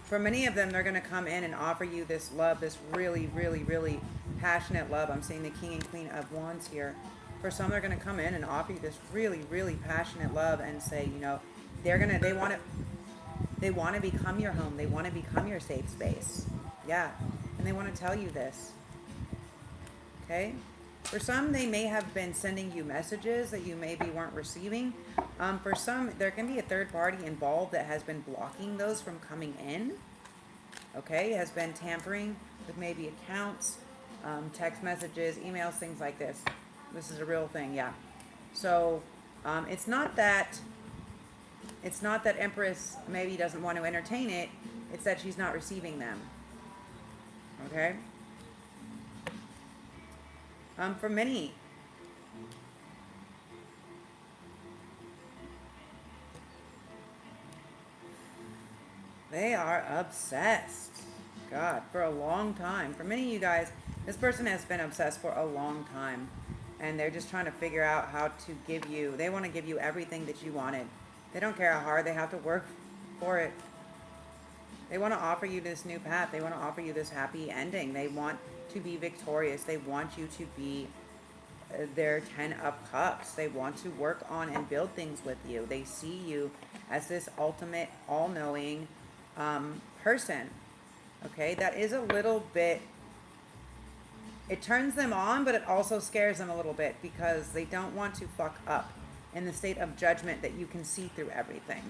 For many of them, they're going to come in and offer you this love, this really, really, really passionate love. I'm seeing the King and Queen of Wands here. For some, they're going to come in and offer you this really, really passionate love and say, you know, they want to become your home. They want to become your safe space. Yeah. And they want to tell you this. Okay? For some, they may have been sending you messages that you maybe weren't receiving. For some, there can be a third party involved that has been blocking those from coming in. Okay? Has been tampering with maybe accounts, text messages, emails, things like this. This is a real thing, yeah. So, it's not that Empress maybe doesn't want to entertain it. It's that she's not receiving them. Okay? For many, they are obsessed. God, for a long time. For many of you guys, this person has been obsessed for a long time. And they're just trying to figure out how to give you, they want to give you everything that you wanted. They don't care how hard they have to work for it. They want to offer you this new path. They want to offer you this happy ending. They want to be victorious. They want you to be their 10 of Cups. They want to work on and build things with you. They see you as this ultimate, all-knowing person. Okay, that is a little bit, it turns them on, but it also scares them a little bit because they don't want to fuck up in the state of judgment that you can see through everything.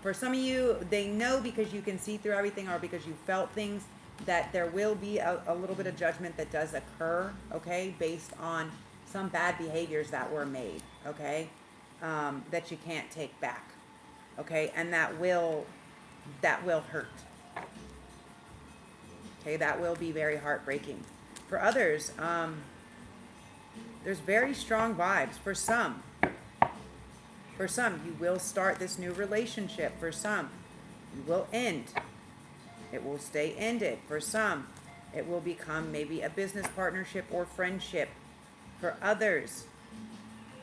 For some of you, they know because you can see through everything or because you felt things that there will be a little bit of judgment that does occur, okay, based on some bad behaviors that were made, okay, that you can't take back, okay, and that will hurt, okay, that will be very heartbreaking. For others, there's very strong vibes. For some, you will start this new relationship. For some, you will end. It will stay ended. For some, it will become maybe a business partnership or friendship. For others,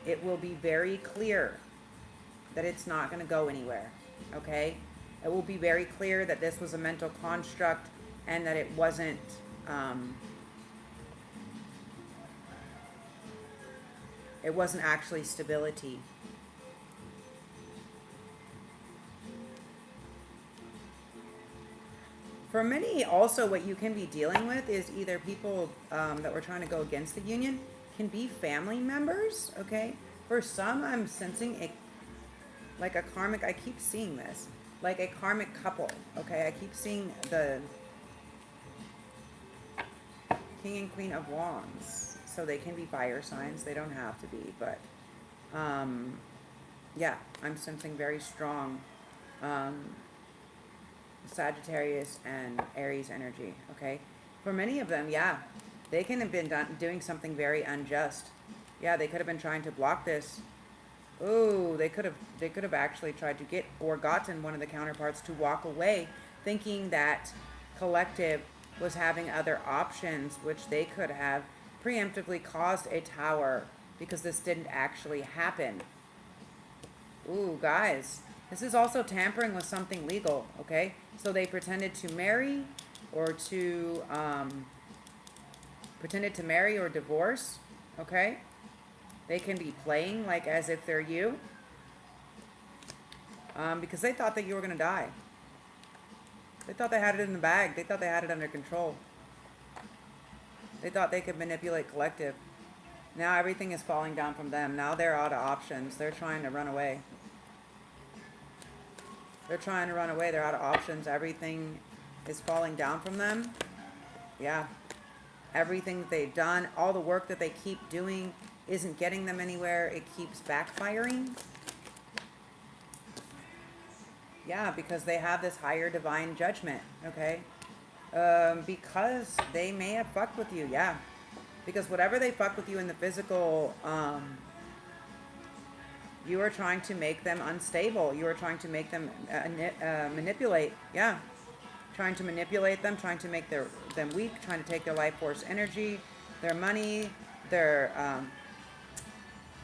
it will be very clear that it's not going to go anywhere. Okay? It will be very clear that this was a mental construct and that it wasn't actually stability. For many, also, what you can be dealing with is either people that were trying to go against the union can be family members, okay? For some, I'm sensing like a karmic, I keep seeing this, like a karmic couple, okay? I keep seeing the King and Queen of Wands. So they can be fire signs. They don't have to be, but yeah, I'm sensing very strong Sagittarius and Aries energy, okay? For many of them, yeah, they can have been doing something very unjust. Yeah, they could have been trying to block this. Ooh, they could have actually tried to get or gotten one of the counterparts to walk away, thinking that collective was having other options, which they could have preemptively caused a tower because this didn't actually happen. Ooh, guys, this is also tampering with something legal, okay? So they pretended to marry or divorce, okay? They can be playing like as if they're you because they thought that you were going to die. They thought they had it in the bag. They thought they had it under control. They thought they could manipulate collective. Now everything is falling down from them. Now they're out of options. They're trying to run away. They're trying to run away. They're out of options. Everything is falling down from them. Yeah. Everything that they've done, all the work that they keep doing isn't getting them anywhere. It keeps backfiring. Yeah, because they have this higher divine judgment, okay? Because they may have fucked with you, yeah. Because whatever they fucked with you in the physical, you are trying to make them unstable. You are trying to make them manipulate, yeah. trying to manipulate them, trying to make them weak, trying to take their life force energy, their money, their,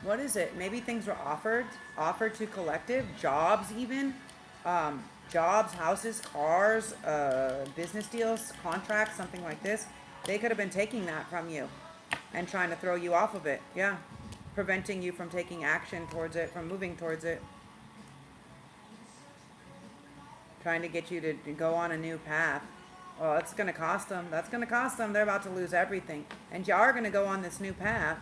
what is it? Maybe things were offered to collective, jobs even, jobs, houses, cars, business deals, contracts, something like this. They could have been taking that from you and trying to throw you off of it. Yeah. Preventing you from taking action towards it, from moving towards it. Trying to get you to go on a new path. Well, it's going to cost them. That's going to cost them. They're about to lose everything. And you are going to go on this new path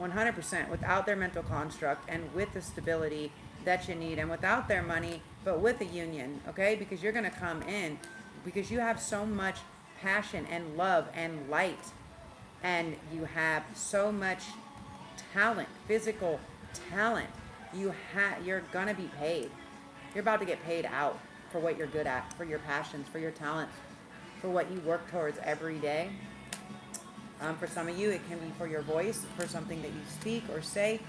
100% without their mental construct and with the stability that you need and without their money, but with a union, okay? Because you're going to come in because you have so much passion and love and light, and you have so much talent, physical talent. You're going to be paid. You're about to get paid out for what you're good at, for your passions, for your talents, for what you work towards every day. For some of you, it can be for your voice, for something that you speak or say.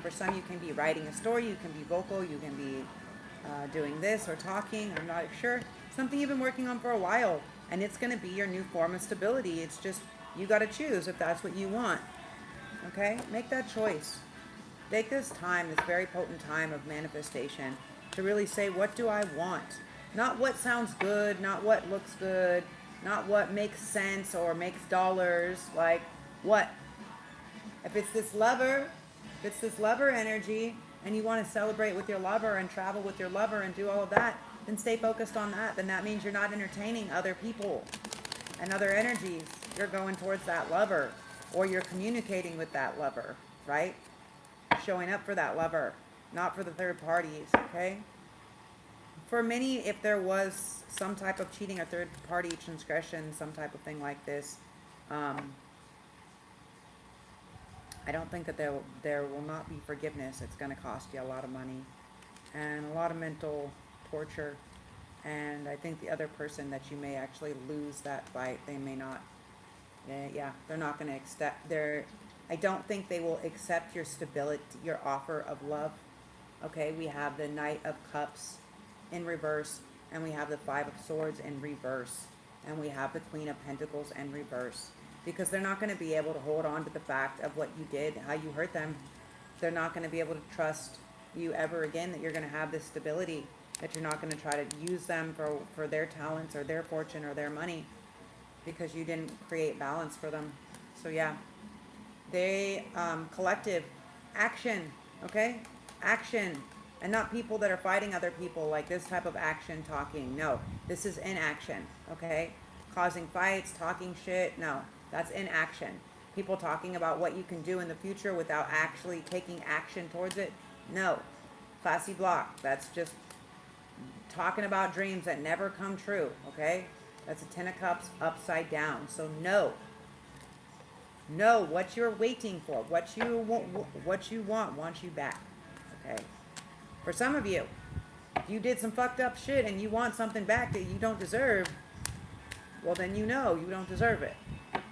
For some, you can be writing a story, you can be vocal, you can be doing this or talking, I'm not sure. Something you've been working on for a while, and it's going to be your new form of stability. It's just, you got to choose if that's what you want. Okay? Make that choice. Take this time, this very potent time of manifestation, to really say, what do I want? Not what sounds good, not what looks good, not what makes sense or makes dollars. Like, what? If it's this lover energy, and you want to celebrate with your lover and travel with your lover and do all of that, then stay focused on that. Then that means you're not entertaining other people and other energies. You're going towards that lover, or you're communicating with that lover, right? Showing up for that lover, not for the third parties, okay? For many, if there was some type of cheating or third party transgression, some type of thing like this, I don't think that there will not be forgiveness. It's going to cost you a lot of money and a lot of mental torture. And I think the other person that you may actually lose that fight, they may not, they're not going to accept I don't think they will accept your stability, your offer of love. Okay, we have the Knight of Cups in reverse, and we have the Five of Swords in reverse, and we have the Queen of Pentacles in reverse. Because they're not going to be able to hold on to the fact of what you did, how you hurt them. They're not going to be able to trust you ever again, that you're going to have this stability, that you're not going to try to use them for their talents or their fortune or their money, because you didn't create balance for them. So yeah, they, collective action, okay? Action. And not people that are fighting other people, like this type of action talking. No, this is inaction, okay? Causing fights, talking shit, no. That's inaction. People talking about what you can do in the future without actually taking action towards it. No. Classy block. That's just talking about dreams that never come true. Okay? That's a Ten of Cups upside down. So no. Know what you're waiting for. What you want wants you back. Okay? For some of you, if you did some fucked up shit and you want something back that you don't deserve, well then you know you don't deserve it.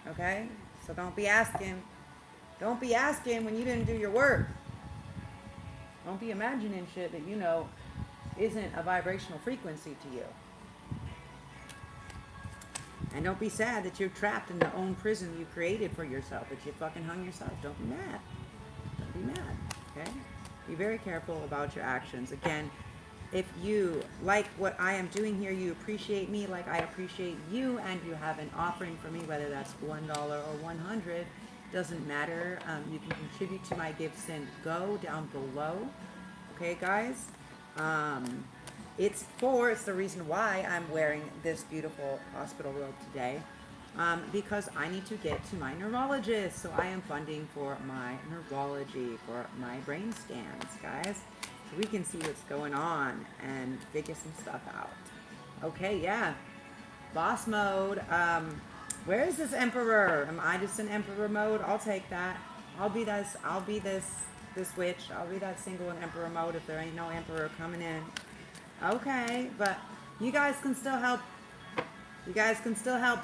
Okay? So don't be asking. Don't be asking when you didn't do your work. Don't be imagining shit that you know isn't a vibrational frequency to you. And don't be sad that you're trapped in the own prison you created for yourself, that you fucking hung yourself. Don't be mad. Don't be mad. Okay? Be very careful about your actions. Again, if you like what I am doing here, you appreciate me like I appreciate you, and you have an offering for me, whether that's $1 or $100, doesn't matter. You can contribute to my Give, Send, Go down below. Okay, guys? It's the reason why I'm wearing this beautiful hospital robe today, because I need to get to my neurologist. So I am funding for my neurology, for my brain scans, guys. So we can see what's going on and figure some stuff out. Okay, yeah. Boss mode. Where is this Emperor? Am I just in Emperor mode? I'll take that. I'll be this witch. I'll be that single in Emperor mode if there ain't no Emperor coming in. Okay, but you guys can still help. You guys can still help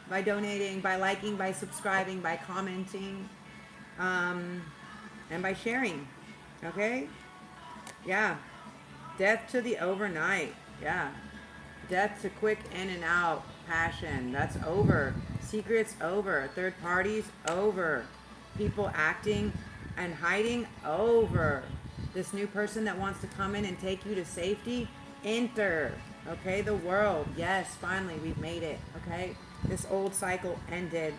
by donating, by liking, by subscribing, by commenting, and by sharing. Okay? Yeah. Death to the overnight. Yeah. Death to quick in and out passion. That's over. Secrets over. Third parties over. People acting and hiding over. This new person that wants to come in and take you to safety, enter. Okay, the world. Yes, finally we've made it. Okay, this old cycle ended.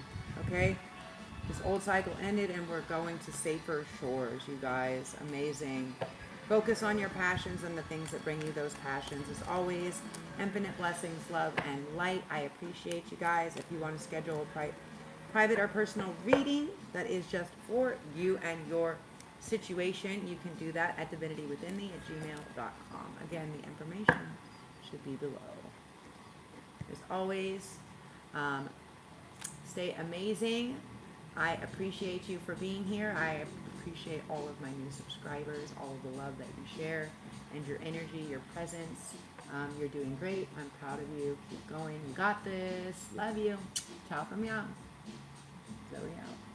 Okay, this old cycle ended and we're going to safer shores, you guys. Amazing. Focus on your passions and the things that bring you those passions. As always, infinite blessings, love, and light. I appreciate you guys. If you want to schedule a private or personal reading that is just for you and your situation, you can do that at DivinityWithinThee@gmail.com. Again, the information should be below. As always, stay amazing. I appreciate you for being here. I appreciate all of my new subscribers, all of the love that you share, and your energy, your presence. You're doing great. I'm proud of you. Keep going. You got this. Love you. Ciao from Meow. Zoe out.